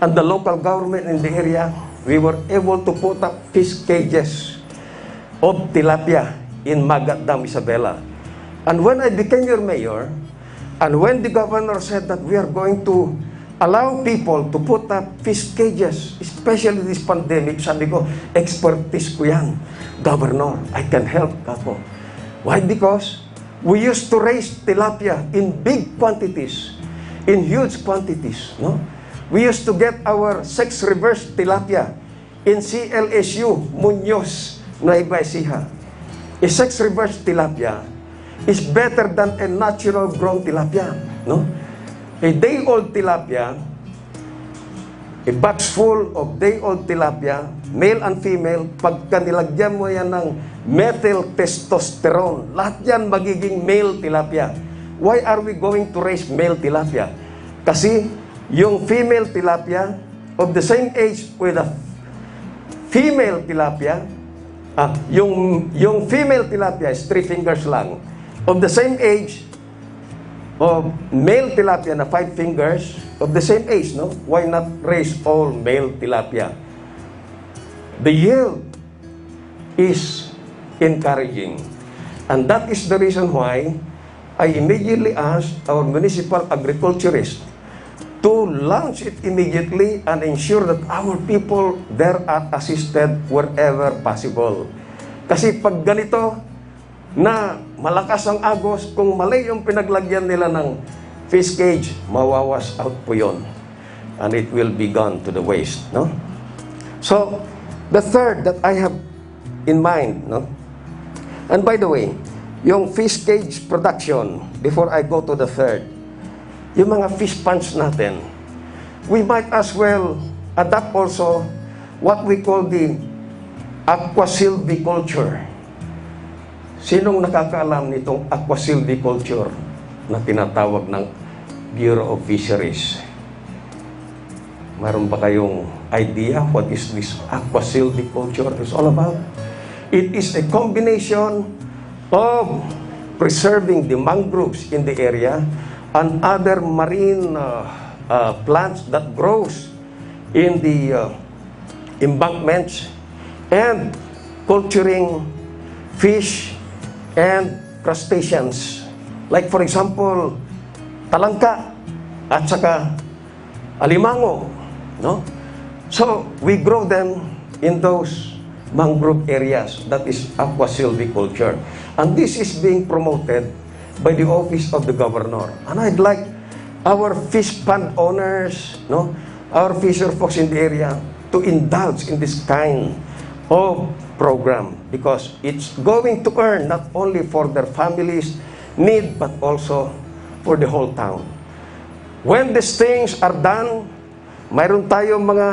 and the local government in the area, we were able to put up fish cages of tilapia in Magat Dam, Isabela. And when I became your mayor, and when the governor said that we are going to allow people to put up fish cages, especially this pandemic, sabi ko, expertise ko yan. Governor, I can help ako. Why? Because we used to raise tilapia in big quantities, in huge quantities, no? We used to get our sex reverse tilapia in CLSU, Muñoz, Nueva Ecija. A sex reverse tilapia is better than a natural grown tilapia, no? A day-old tilapia, a batch full of day-old tilapia, male and female, pagka nilagyan mo yan ng methyl testosterone, lahat yan magiging male tilapia. Why are we going to raise male tilapia? Kasi yung female tilapia of the same age with a female tilapia, yung female tilapia is 3 fingers lang. Of the same age of male tilapia na 5 fingers, of the same age, no? Why not raise all male tilapia? The yield is encouraging. And that is the reason why I immediately asked our municipal agriculturist to launch it immediately and ensure that our people there are assisted wherever possible. Kasi pag ganito na malakas ang agos, kung mali yung pinaglagyan nila ng fish cage, mawawas out po yun. And it will be gone to the waste, no? So, the third that I have in mind, no? And by the way, yung fish cage production, before I go to the third, yung mga fish ponds natin, we might as well adapt also what we call the aquasilviculture. Sinong nakakaalam nitong aquasilviculture na tinatawag ng Bureau of Fisheries? Mayroon ba kayong idea what is this aquasilviculture is all about? It is a combination of preserving the mangroves in the area and other marine plants that grows in the embankments and culturing fish and crustaceans. Like for example, talangka at saka alimango, no? So, we grow them in those mangrove areas. That is aquasilviculture. And this is being promoted by the office of the governor. And I'd like our fish pond owners, no, our fisher folks in the area to indulge in this kind of program because it's going to earn not only for their families' need but also for the whole town. When these things are done, mayroon tayong mga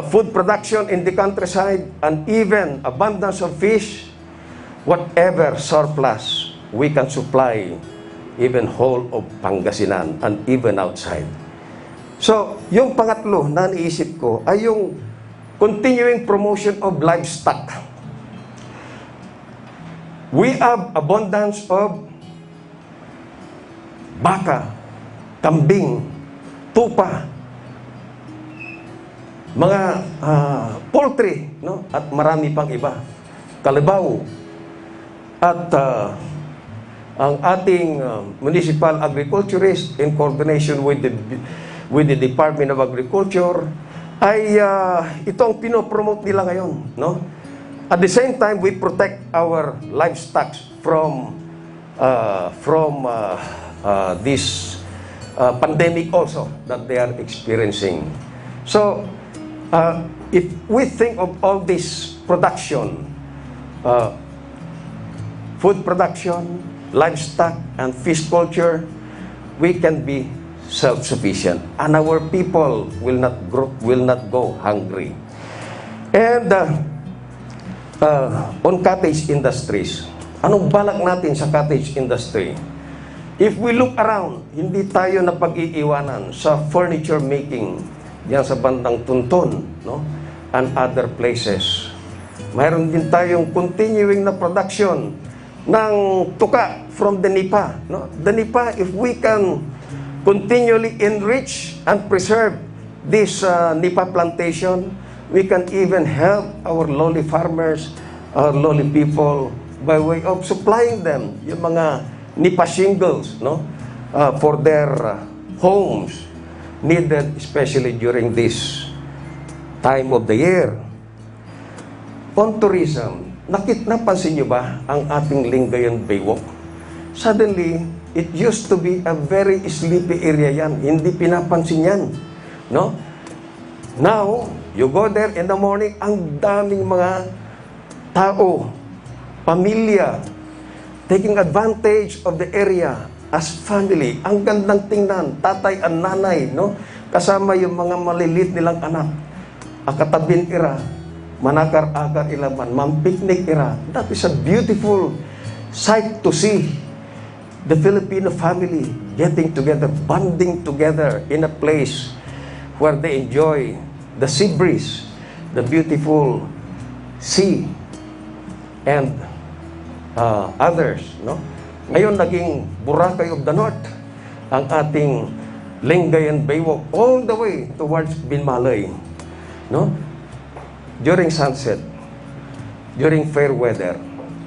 food production in the countryside and even abundance of fish, whatever surplus we can supply even whole of Pangasinan and even outside. So, yung pangatlo na naisip ko ay yung continuing promotion of livestock. We have abundance of baka, kambing, tupa, mga poultry, no? At marami pang iba. Kalabaw. At ang ating municipal agriculturist in coordination with the Department of Agriculture ay ito ang pinopromote nila ngayon, no? At the same time, we protect our livestock from this pandemic also that they are experiencing. So, if we think of all this production, food production, livestock, and fish culture, we can be self-sufficient, and our people will not go hungry. And on cottage industries, anong balak natin sa cottage industry? If we look around, hindi tayo napag-iiwanan sa furniture making, yan sa bandang Tunton, no? And other places. Mayroon din tayong continuing na production ng tuka from the nipa, no? The nipa, if we can continually enrich and preserve this nipa plantation, we can even help our lowly farmers, our lowly people, by way of supplying them yung mga nipa shingles, no? For their homes, needed especially during this time of the year. On tourism, napansin nyo ba ang ating Lingayen Baywalk? Suddenly, it used to be a very sleepy area yan. Hindi pinapansin yan, no? Now, you go there in the morning, ang daming mga tao, pamilya, taking advantage of the area as family. Ang gandang tingnan, tatay at nanay, no? Kasama yung mga malilit nilang anak. Akatabin ira, manakar-akar ilaman, mampiknik ira. That is a beautiful sight to see. The Filipino family getting together, bonding together in a place where they enjoy the sea breeze, the beautiful sea, and others, no? Ngayon, naging Boracay of the North ang ating Lingayen Baywalk all the way towards Binmalay, no? During sunset, during fair weather,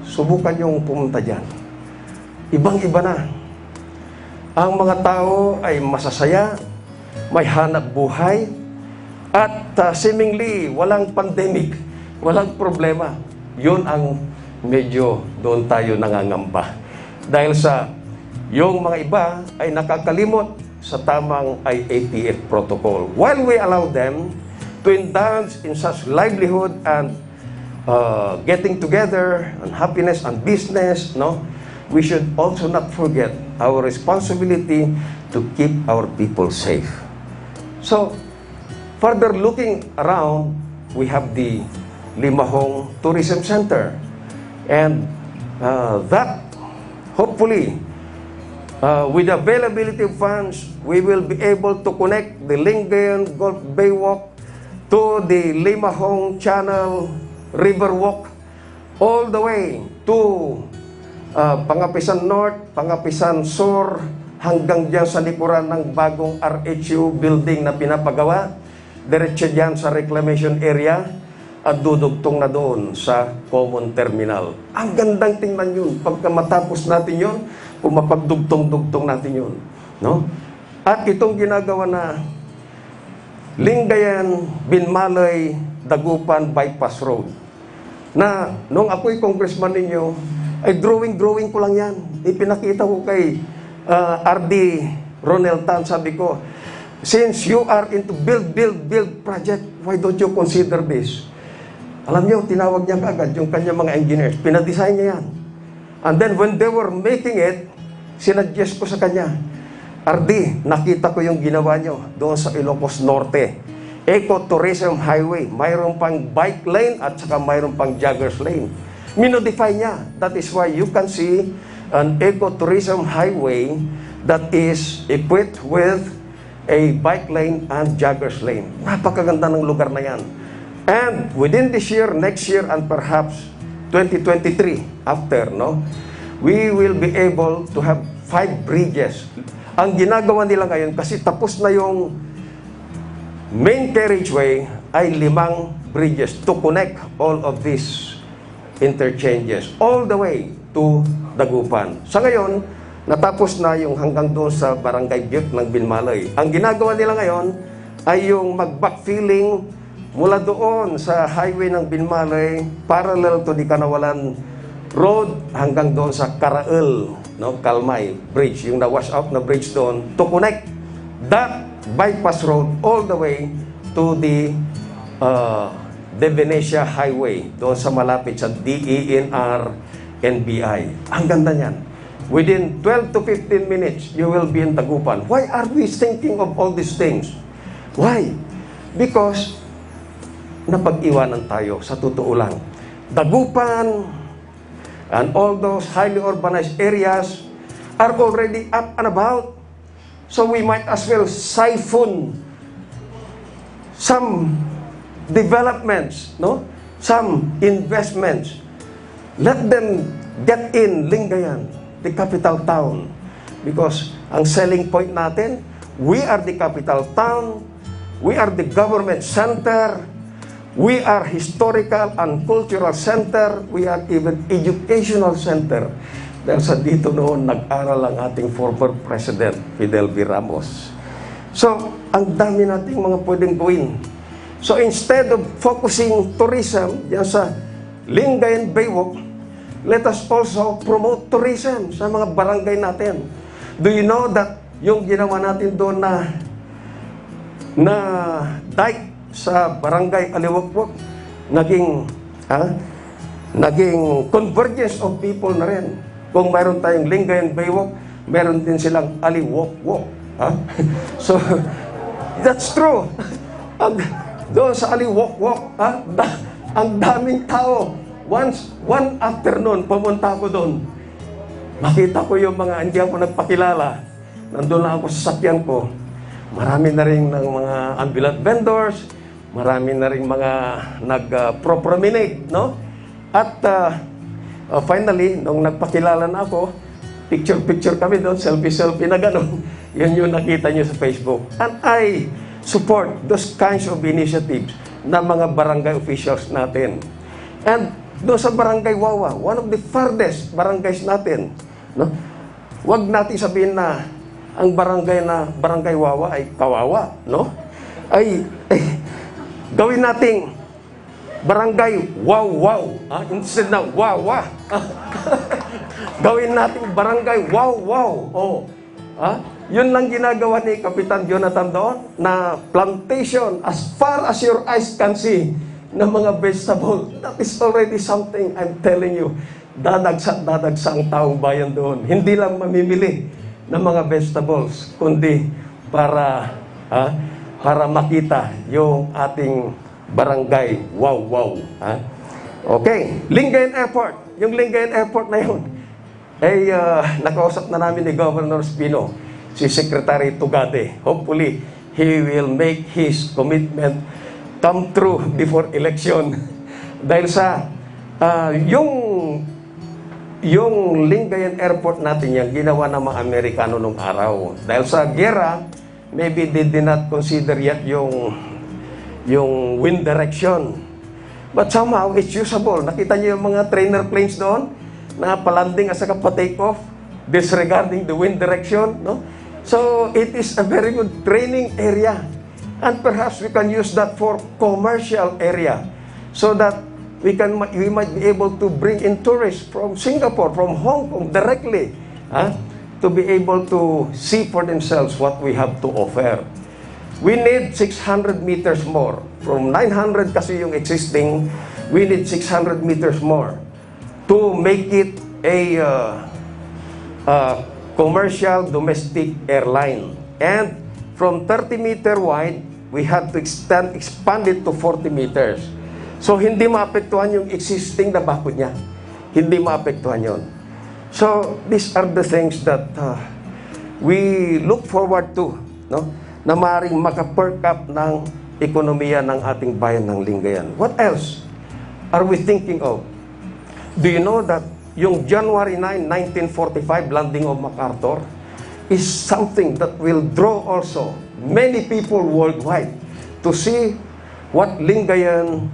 subukan yung pumunta dyan. Ibang-iba na. Ang mga tao ay masasaya, may hanap buhay, at seemingly walang pandemic, walang problema. Yun ang medyo doon tayo nangangamba. Dahil sa yung mga iba ay nakakalimot sa tamang IATF protocol. While we allow them to indulge in such livelihood and getting together and happiness and business, no, we should also not forget our responsibility to keep our people safe. So, further looking around, we have the Limahong Tourism Center, and that hopefully with the availability of funds, we will be able to connect the Lingayen Golf Baywalk to the Limahong Channel River Walk all the way to Pangapisan North, Pangapisan Sur, hanggang dyan sa likuran ng bagong RHU building na pinapagawa, diretso dyan sa reclamation area, at dudugtong na doon sa common terminal. Ang gandang tingnan yun. Pagka matapos natin yun, kung mapagdugtong-dugtong natin yun, no? At itong ginagawa na Lingayen, Binmalay, Dagupan Bypass Road, na nung ako'y congressman ninyo, ay drawing ko lang yan. Ipinakita ko kay RD Ronel Tan, sabi ko, since you are into build project, why don't you consider this? Alam niyo, tinawag niya agad yung kanyang mga engineers. Pinadesign niya yan. And then when they were making it, sinadjust ko sa kanya, RD, nakita ko yung ginawa niyo doon sa Ilocos Norte. Eco-tourism highway. Mayroon pang bike lane at saka mayroon pang joggers lane. Minodify niya. That is why you can see an eco-tourism highway that is equipped with a bike lane and joggers lane. Napakaganda ng lugar na yan. And within this year, next year, and perhaps 2023 after, no, we will be able to have 5 bridges. Ang ginagawa nila ngayon, kasi tapos na yung main carriageway, ay 5 bridges to connect all of these interchanges all the way to Dagupan. Sa ngayon, natapos na yung hanggang doon sa Barangay Butte ng Binmalay. Ang ginagawa nila ngayon ay yung mag-backfilling mula doon sa highway ng Binmalay, parallel to the Kanawalan Road, hanggang doon sa Karael, no, Kalmay Bridge, yung na-wash out na bridge doon, to connect that bypass road all the way to the De Venecia Highway, doon sa malapit sa DENR NBI. Ang ganda niyan. Within 12 to 15 minutes, you will be in Dagupan. Why are we thinking of all these things? Why? Because napag-iwanan tayo, sa totoo lang. Dagupan and all those highly urbanized areas are already up and about. So we might as well siphon some developments, no? Some investments. Let them get in Lingayen, the capital town. Because ang selling point natin, we are the capital town, we are the government center, we are historical and cultural center, we are even educational center. Dahil sa dito noon, nag-aral ang ating former President, Fidel V. Ramos. So, ang dami nating mga pwedeng gawin. So, instead of focusing tourism yan sa Lingayen Baywalk, let us also promote tourism sa mga barangay natin. Do you know that yung ginawa natin doon na dike sa barangay Aliwakwak, naging convergence of people na rin. Kung mayroon tayong Lingayen Baywalk, meron din silang Aliwakwak. So, that's true. Doon sa Aliwakwak, ang daming tao. One afternoon, pumunta ako doon. Makita ko yung mga, hindi ako nagpakilala. Nandun lang ako sa sakyan ko. Marami na rin ng mga ambulant vendors, marami na rin mga nag-promenade, no? At finally, nung nagpakilala na ako, picture-picture kami doon, selfie-selfie na gano'n. Yan yung nakita nyo sa Facebook. And I support those kinds of initiatives na mga barangay officials natin. And doon sa Barangay Wawa, one of the farthest barangays natin, no? Huwag natin sabihin na ang Barangay Wawa ay kawawa, no? Ay gawin nating Barangay Wow-Wow, instead na Wawa. Gawin nating Barangay Wow-Wow. Yun lang ginagawa ni Kapitan Jonathan doon, na plantation as far as your eyes can see ng mga vegetable. That is already something, I'm telling you. Dadagsa ang taong bayan doon. Hindi lang mamimili ng mga vegetables, kundi para makita yung ating barangay. Wow. Okay, Lingayen Airport. Yung Lingayen Airport na yun, ay nakausap na namin ni Governor Espino, si Secretary Tugade. Hopefully, he will make his commitment come true before election. Dahil sa yung Lingayen Airport natin yan, ginawa ng mga Amerikano nung araw. Dahil sa gera, maybe they did not consider yet yung wind direction. But somehow, it's usable. Nakita niyo yung mga trainer planes doon na palanding at saka pa-take off, disregarding the wind direction, no? So, it is a very good training area. And perhaps we can use that for commercial area so that we might be able to bring in tourists from Singapore, from Hong Kong directly, to be able to see for themselves what we have to offer. We need 600 meters more. From 900 kasi yung existing, we need 600 meters more to make it a commercial domestic airline. And from 30-meter wide, we have to expand it to 40 meters. So, hindi maapektuhan yung existing na bakod niya. Hindi maapektuhan yun. So, these are the things that we look forward to, no? Na maaaring maka-perk up ng ekonomiya ng ating bayan ng Lingayen. What else are we thinking of? Do you know that yung January 9, 1945 landing of MacArthur is something that will draw also many people worldwide to see what Lingayen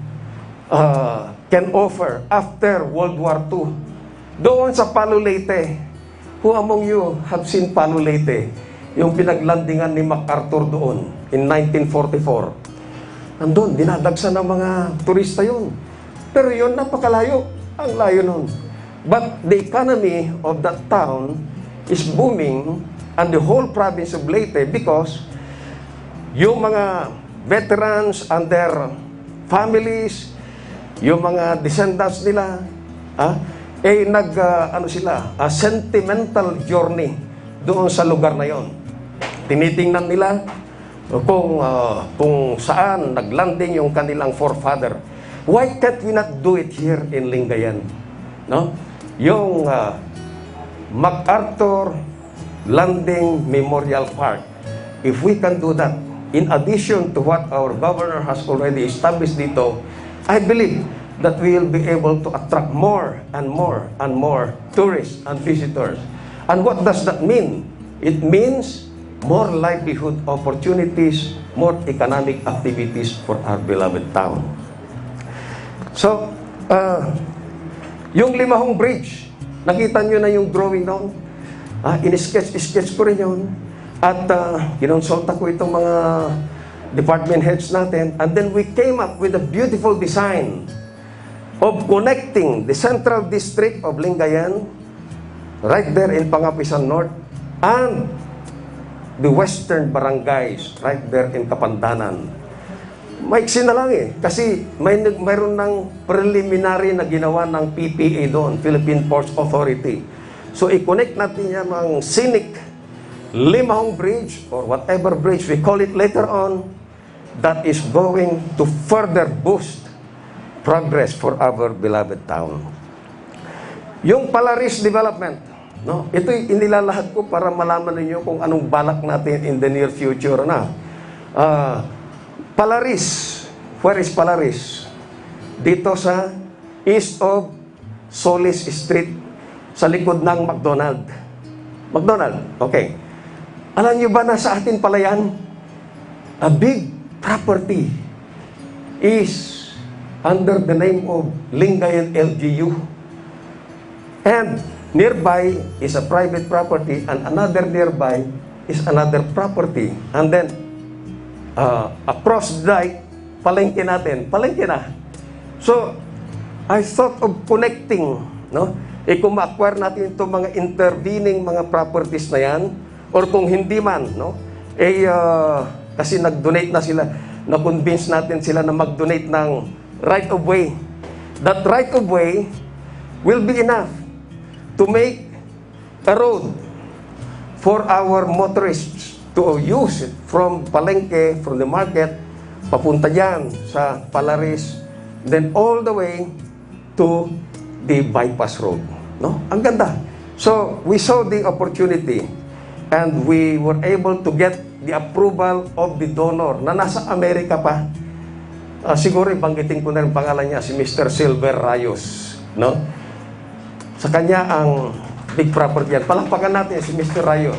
can offer after World War II. Doon sa Palu Leyte, who among you have seen Palu Leyte? Yung pinaglandingan ni MacArthur doon in 1944. Nandun, dinadagsa ng mga turista yun. Pero yun, napakalayo. Ang layo nun. But the economy of that town is booming and the whole province of Leyte because yung mga veterans and their families, yung mga descendants nila, sentimental journey doon sa lugar na yon. Tinitingnan nila kung saan naglanding yung kanilang forefather. Why can't we not do it here in Lingayen? No? Yung MacArthur Landing Memorial Park. If we can do that, in addition to what our governor has already established dito, I believe that we will be able to attract more and more and more tourists and visitors. And what does that mean? It means more livelihood opportunities, more economic activities for our beloved town. So, yung Limahong Bridge, nakita nyo na yung drawing noon? In-sketch ko rin yun. At kinonsulta ko itong mga department heads natin. And then we came up with a beautiful design of connecting the Central District of Lingayen, right there in Pangapisan North, and the Western Barangays, right there in Kapandanan. Maiksi na lang kasi mayroon ng preliminary na ginawa ng PPA doon, Philippine Ports Authority. So, i-connect natin yan ng scenic Limahong Bridge or whatever bridge we call it later on, that is going to further boost progress for our beloved town. Yung Palaris Development, no? Ito'y inilalahad ko para malaman ninyo kung anong balak natin in the near future na. Palaris, where is Palaris? Dito sa east of Solis Street, sa likod ng McDonald. McDonald, okay. Alam nyo ba na sa atin pala yan? A big property is under the name of Lingayen LGU. And nearby is a private property and another nearby is another property. And then, across the dike, palengke natin. Palengke na. So, I thought of connecting, no? Kung ma-acquire natin itong mga intervening mga properties na yan, or kung hindi man, no? Kasi nag-donate na sila, na-convince natin sila na mag-donate ng right-of-way. That right-of-way will be enough to make a road for our motorists to use it from Palengke, from the market, papunta dyan sa Palaris, then all the way to the bypass road. No? Ang ganda. So, we saw the opportunity and we were able to get the approval of the donor na nasa Amerika pa. Siguro ibanggitin ko na rin pangalan niya, si Mr. Silver Rayos. No? Sa kanya ang big property yan. Palakpakan natin si Mr. Rayos.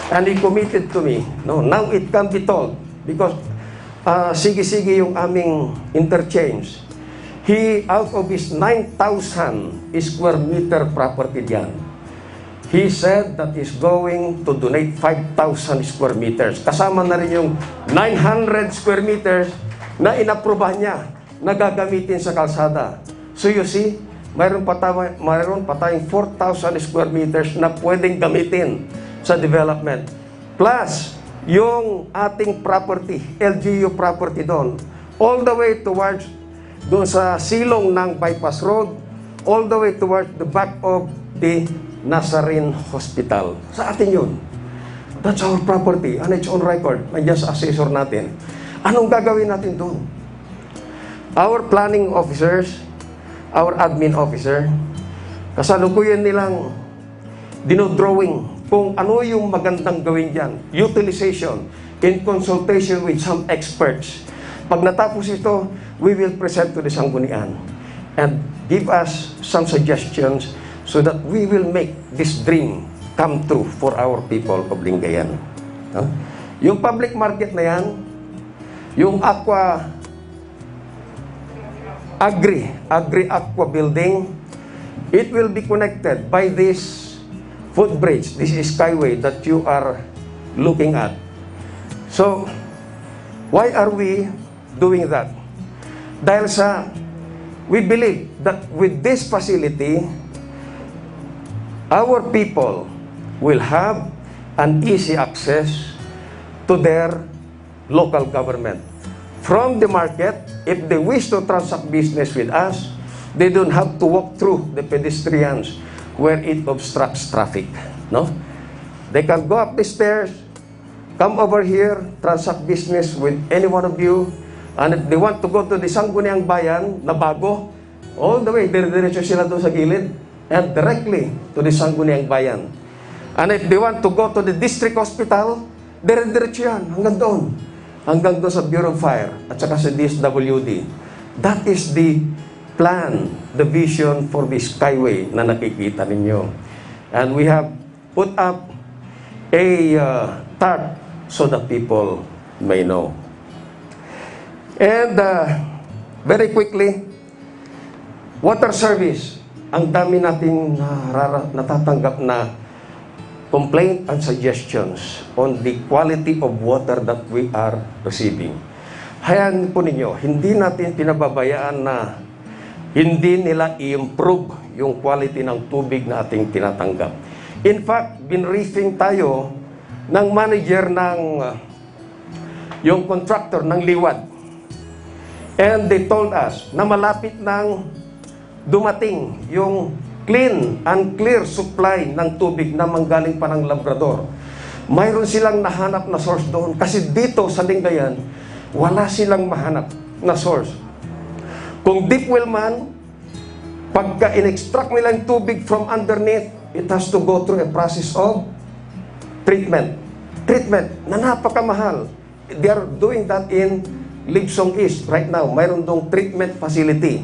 And he committed to me. No? Now it can be told because sige-sige yung aming interchange. He, out of his 9,000 square meter property diyan, he said that he's going to donate 5,000 square meters. Kasama na rin yung 900 square meters na inaprubahan niya na gagamitin sa kalsada. So you see, mayroon pa tayong 4,000 square meters na pwedeng gamitin sa development. Plus, yung ating property, LGU property doon, all the way towards doon sa silong ng bypass road, all the way towards the back of the Nazarene Hospital. Sa atin yun. That's our property, and it's on record. Nandiyan sa assessor natin. Anong gagawin natin doon? Our planning officers, our admin officer, kasalukuyan nilang dinodrawing kung ano yung magandang gawin dyan. Utilization in consultation with some experts. Pag natapos ito, we will present to the Sangguniang and give us some suggestions so that we will make this dream come true for our people of Lingayen. No? Yung public market na yan, yung agri-aqua building, it will be connected by this footbridge. This is skyway that you are looking at. So, why are we doing that? Dahil we believe that with this facility, our people will have an easy access to their local government. From the market, if they wish to transact business with us, they don't have to walk through the pedestrians where it obstructs traffic. No? They can go up the stairs, come over here, transact business with any one of you, and if they want to go to the Sangguniang Bayan na bago, all the way, dire-diretso sila doon sa gilid, and directly to the Sangguniang Bayan. And if they want to go to the district hospital, dire-diretso yan, hanggang doon. Hanggang doon sa Bureau of Fire, at saka sa DSWD. That is the plan, the vision for the skyway na nakikita ninyo. And we have put up a tarp so that people may know. And very quickly, water service. Ang dami nating natatanggap na complaint and suggestions on the quality of water that we are receiving. Hayaan po ninyo, hindi natin pinababayaan na hindi nila i-improve yung quality ng tubig na ating tinatanggap. In fact, binriefing tayo ng manager ng yung contractor ng Liwad. And they told us na malapit nang dumating yung clean and clear supply ng tubig na manggaling pa ng Labrador. Mayroon silang nahanap na source doon. Kasi dito sa Lingayen, wala silang mahanap na source. Kung deep well man, pagka in-extract nila yung tubig from underneath, it has to go through a process of treatment. Treatment na napakamahal. They are doing that in Libsong East right now. Mayroon doong treatment facility.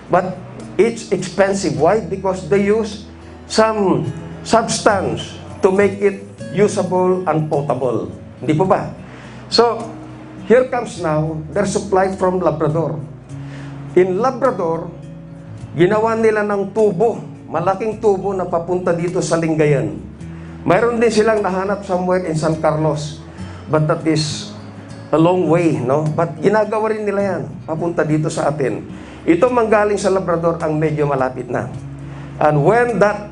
But it's expensive. Why? Because they use some substance to make it usable and potable. Hindi po ba? So, here comes now their supply from Labrador. In Labrador, ginawa nila ng tubo, malaking tubo na papunta dito sa Lingayen. Mayroon din silang nahanap somewhere in San Carlos. But that is a long way, no? But ginagawa rin nila yan, papunta dito sa atin. Ito manggaling sa Labrador ang medyo malapit na. And when that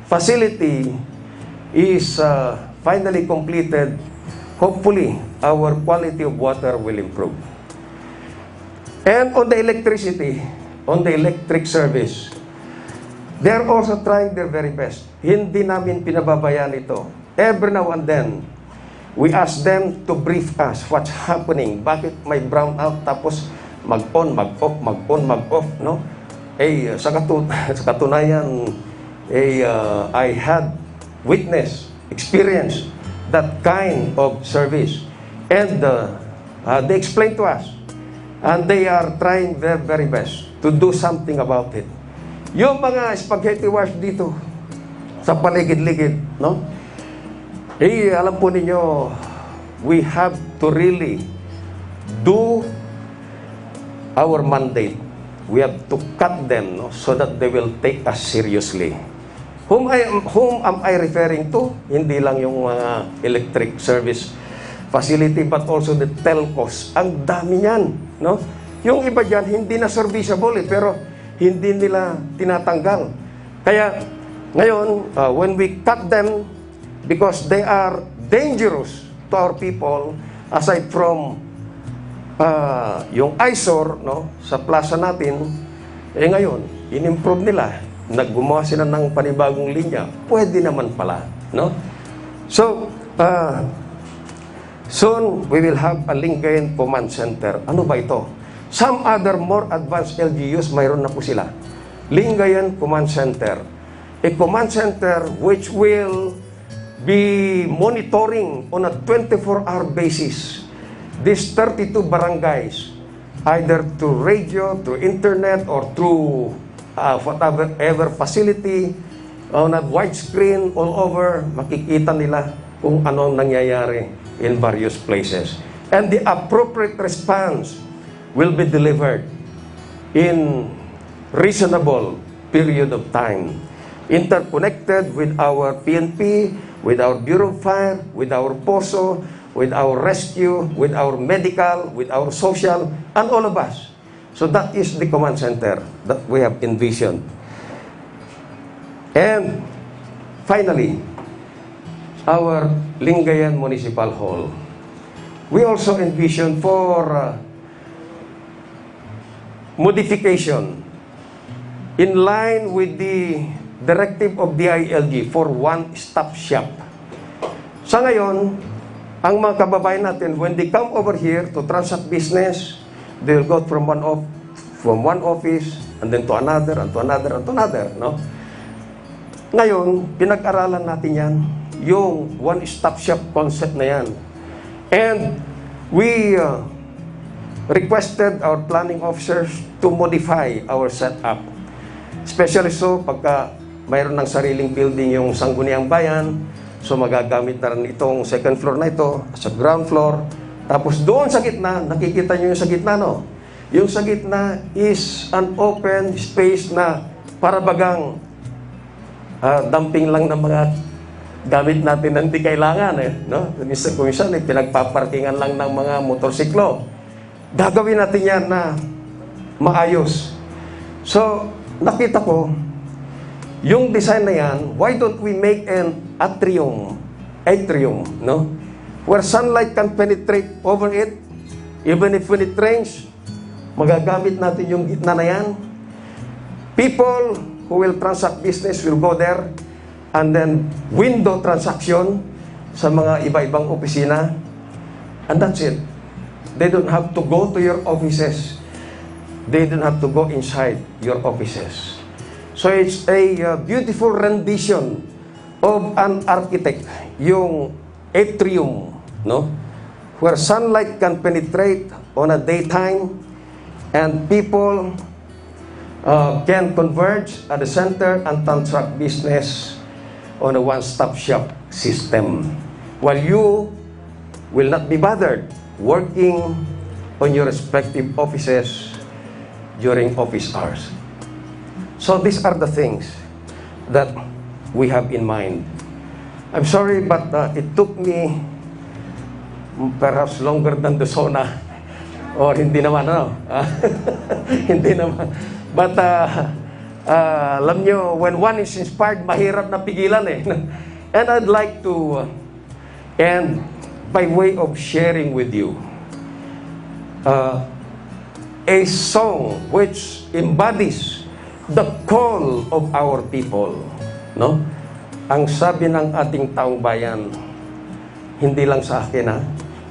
facility is finally completed, hopefully, our quality of water will improve. And on the electricity, on the electric service, they're also trying their very best. Hindi namin pinababayaan ito. Every now and then, we ask them to brief us what's happening. Bakit may brownout tapos mag-on, mag-off, mag-on, mag-off, no? Sa katunayan, I had experienced that kind of service. And they explained to us, and they are trying their very best to do something about it. Yung mga spaghetti wash dito, sa paligid-ligid, no? Alam po ninyo, we have to really do our mandate. We have to cut them, no, so that they will take us seriously. Whom am I referring to? Hindi lang yung electric service facility, but also the telcos. Ang dami niyan, no? Yung iba dyan, hindi na serviceable, pero hindi nila tinatanggal. Kaya, ngayon, when we cut them, because they are dangerous to our people, aside from yung eyesore, no, sa plaza natin, ngayon, in-improve nila. Naggumawa sila ng panibagong linya. Pwede naman pala, no? So, soon, we will have a Lingayen Command Center. Ano ba ito? Some other more advanced LGUs, mayroon na po sila. Lingayen Command Center. A command center which will be monitoring on a 24-hour basis these 32 barangays, either through radio, through internet, or through whatever facility, on a widescreen all over, makikita nila kung anong nangyayari in various places. And the appropriate response will be delivered in reasonable period of time, interconnected with our PNP, with our Bureau of Fire, with our POSO, with our rescue, with our medical, with our social, and all of us. So that is the command center that we have envisioned. And finally, our Lingayen Municipal Hall. We also envision for modification in line with the directive of DILG for one-stop shop. Sa ngayon, ang mga kababayan natin, when they come over here to transact business, they will go from one office and then to another and to another and to another, no? Ngayon, pinag-aralan natin yan, yung one-stop shop concept na yan. And we requested our planning officers to modify our setup. Especially so, pagka mayroon ng sariling building yung Sangguniang Bayan, so magagamit na rin itong second floor na ito sa ground floor. Tapos doon sa gitna, nakikita nyo yung sa gitna, no? Yung sa gitna is an open space na para bagang dumping lang ng mga gamit natin na hindi kailangan, no? Minsan, pinagpaparkingan lang ng mga motorsiklo. Gagawin natin yan na maayos. So, nakita ko, yung design na yan, why don't we make an atrium, no? Where sunlight can penetrate over it, even if when it rains, magagamit natin yung gitna na yan. People who will transact business will go there, and then window transaction sa mga iba-ibang opisina, and that's it. They don't have to go to your offices. They don't have to go inside your offices. So it's a beautiful rendition of an architect, yung atrium, no? Where sunlight can penetrate on a daytime and people can converge at the center and transact business on a one-stop shop system, while you will not be bothered working on your respective offices during office hours. So these are the things that we have in mind. I'm sorry, but it took me perhaps longer than the SONA, or hindi naman, ano? Hindi naman. But alam nyo, when one is inspired, mahirap na pigilan eh. And I'd like to end by way of sharing with you a song which embodies the call of our people, no? Ang sabi ng ating taong bayan, hindi lang sa akin, ha?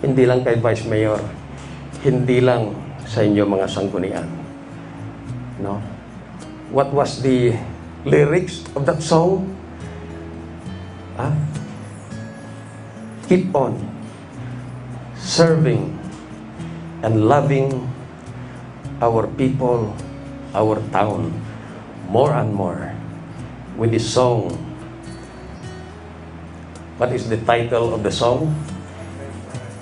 Hindi lang kay Vice Mayor, hindi lang sa inyo mga sanggunian, no? What was the lyrics of that song? Keep on serving and loving our people, our town, more and more. With this song, what is the title of the song?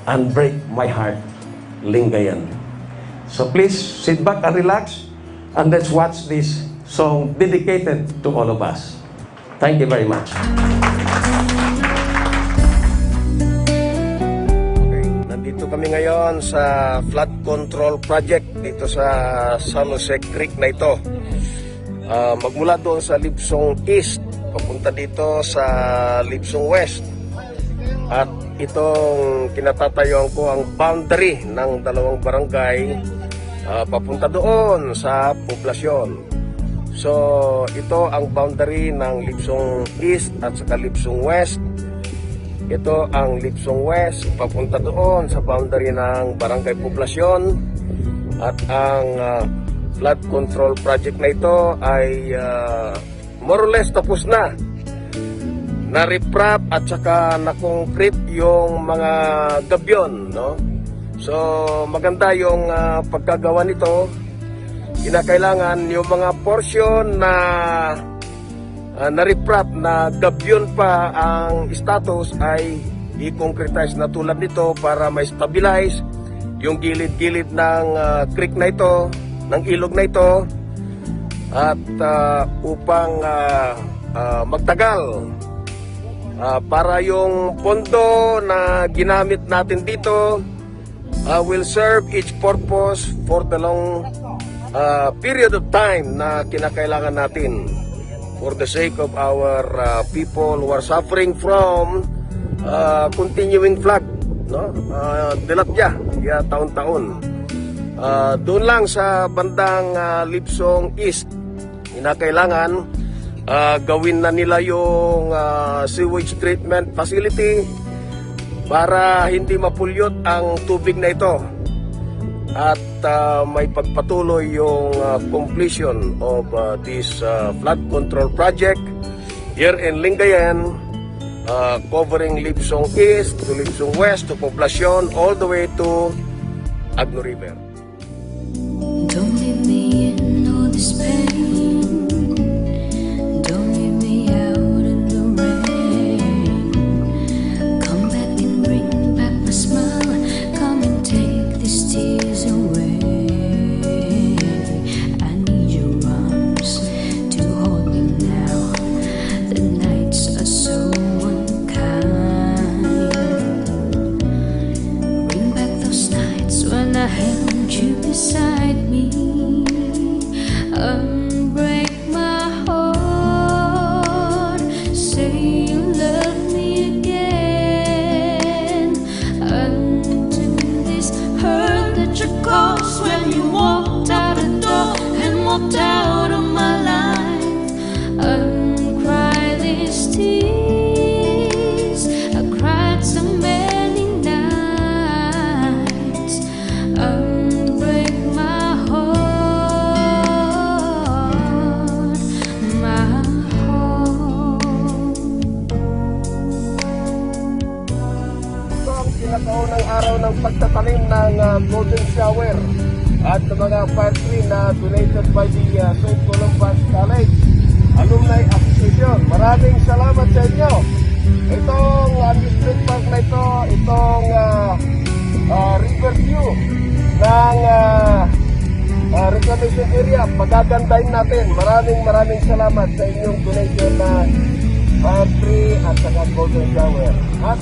Unbreak My Heart, Lingayen. So please sit back and relax, and let's watch this song dedicated to all of us. Thank you very much. Okay, nandito kami ngayon sa flood control project dito sa San Jose Creek na ito. Magmula doon sa Libsong East, papunta dito sa Libsong West. At itong kinatatayuan ko ang boundary ng dalawang barangay papunta doon sa poblasyon. So, ito ang boundary ng Libsong East at saka Libsong West. Ito ang Libsong West, papunta doon sa boundary ng barangay poblasyon. At ang flood control project na ito ay more or less tapos na. Na-reprap at saka na-concrete yung mga gabyon, no? So maganda yung pagkagawa nito. Kinakailangan yung mga portion na na-reprap na gabyon pa ang status ay i-concretize na tulad nito para ma-stabilize yung gilid-gilid ng creek na ito, ng ilog na ito, at upang magtagal para yung pondo na ginamit natin dito will serve each purpose for the long period of time na kinakailangan natin for the sake of our people who are suffering from continuing flood, no? Dilatya, taon-taon. Doon lang sa bandang Libsong East, kinakailangan gawin na nila yung sewage treatment facility para hindi mapulyot ang tubig na ito at may pagpatuloy yung completion of this flood control project here in Lingayen, covering Libsong East to Libsong West to Poblacion all the way to Agno River. Don't leave me in all this pain. Don't leave me out in the rain. Come back and bring back my smile. Come and take these tears away. I need your arms to hold me now. The nights are so unkind. Bring back those nights when I held you beside me. Unbreak my heart. Say you love me again. Undo this hurt that you caused when you walked out the door and walked out of my life. Uncry these tears. I cried so many nights. Unbreak my heart, my heart. Ito ang pinakaunang araw ng pagtatanim ng golden shower at ng mga fire tree na donated by the St. Columba's College Alumni Association. Maraming salamat sa inyo. Itong district park na ito, itong river view ng reclamation area, pagagandahin natin. Maraming salamat sa inyong donation na fire tree at saka golden shower. At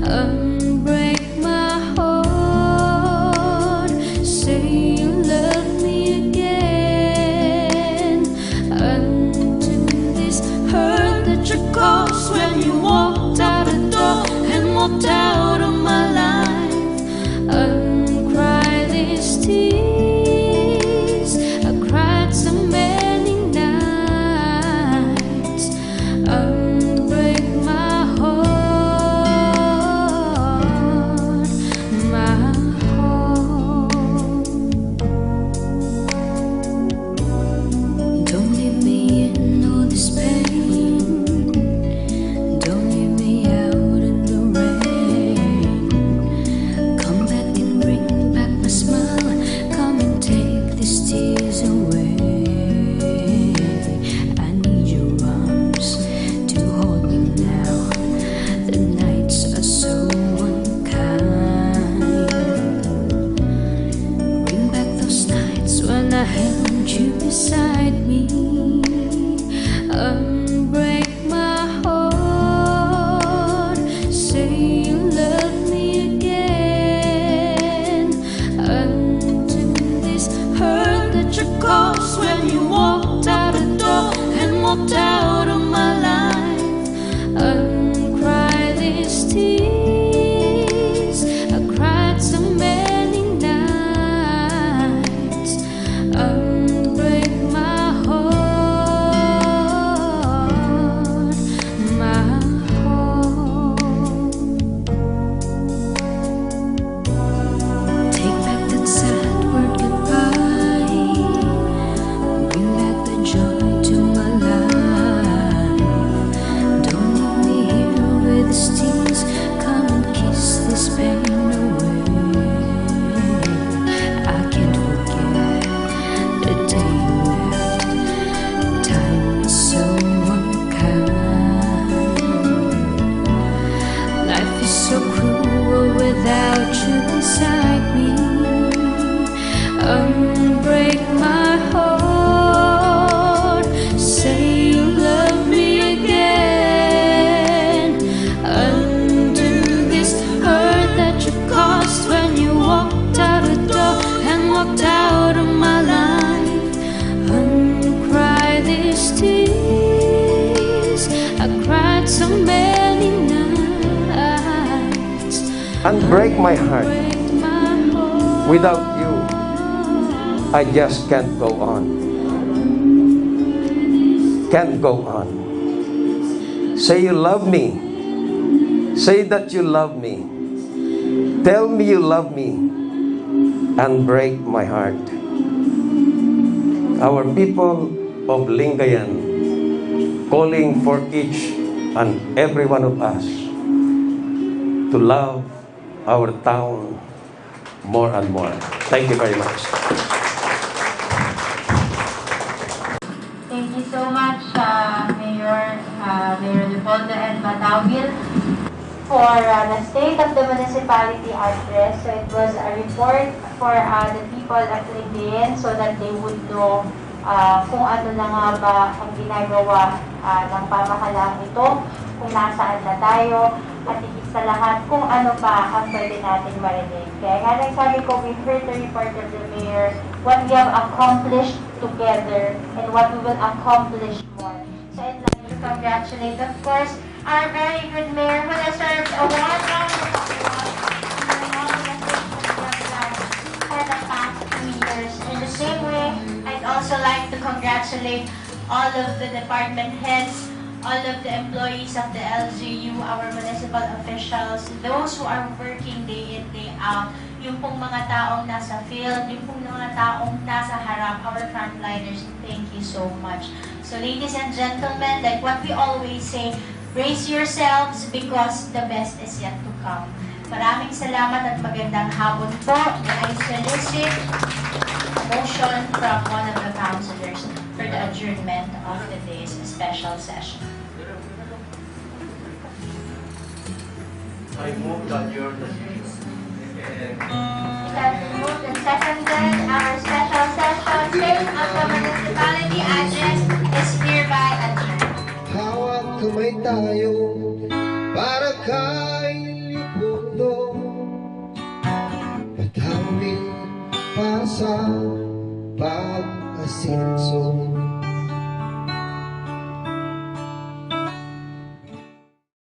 Unbreak my heart. Say you love me again. Undo this hurt that you caused when you walked out the door and walked out of my life. Uncry these tears. I cried so many nights. Unbreak my heart, my heart. Don't leave me in all this pain. Don't leave me out in the rain. Come back and bring back my smile. Come and take these tears away. I need your arms to hold me now. The nights are so unkind. Bring back those nights when I held you beside me. Unbreak my heart. Say you love me again. Undo this hurt that you caused when you walked out the door and walked out of my life. Uncry these tears. I cried so many nights. Unbreak my heart. and break my heart. break my heart. Without you, I just can't go on. Can't go on. Say you love me. Say that you love me. Tell me you love me and break my heart. Our people of Lingayen calling for each and every one of us to love our town more and more. Thank you very much. Thank you so much, Mayor Leopoldo and Matawil, for the State of the Municipality Address. So it was a report for the people of Lingayen so that they would know kung ano na nga ba ang ginagawa ng pamahalaan ito, kung nasaan na tayo, at higit sa lahat kung ano pa ang pwede natin marinig. Kaya nga nagsabi ko, we heard the report of the Mayor, what we have accomplished together and what we will accomplish more. So I'd like to congratulate, of course, our very good Mayor who has served a wonderful for the past 2 years. In the same way, I'd also like to congratulate all of the department heads, all of the employees of the LGU, our municipal officials, those who are working day in, day out, yung pong mga taong nasa field, yung pong mga taong nasa harap, our frontliners, thank you so much. So ladies and gentlemen, like what we always say, brace yourselves because the best is yet to come. Maraming salamat at magandang hapon po. I solicit a motion from one of the councilors for the adjournment of today's special session. I move to adjourn the meeting. It has been moved and seconded. Our special session, State of the Municipality Address, is hereby adjourned. Hawak kamay tayo para kay pundo Patawid para sa pag-asenso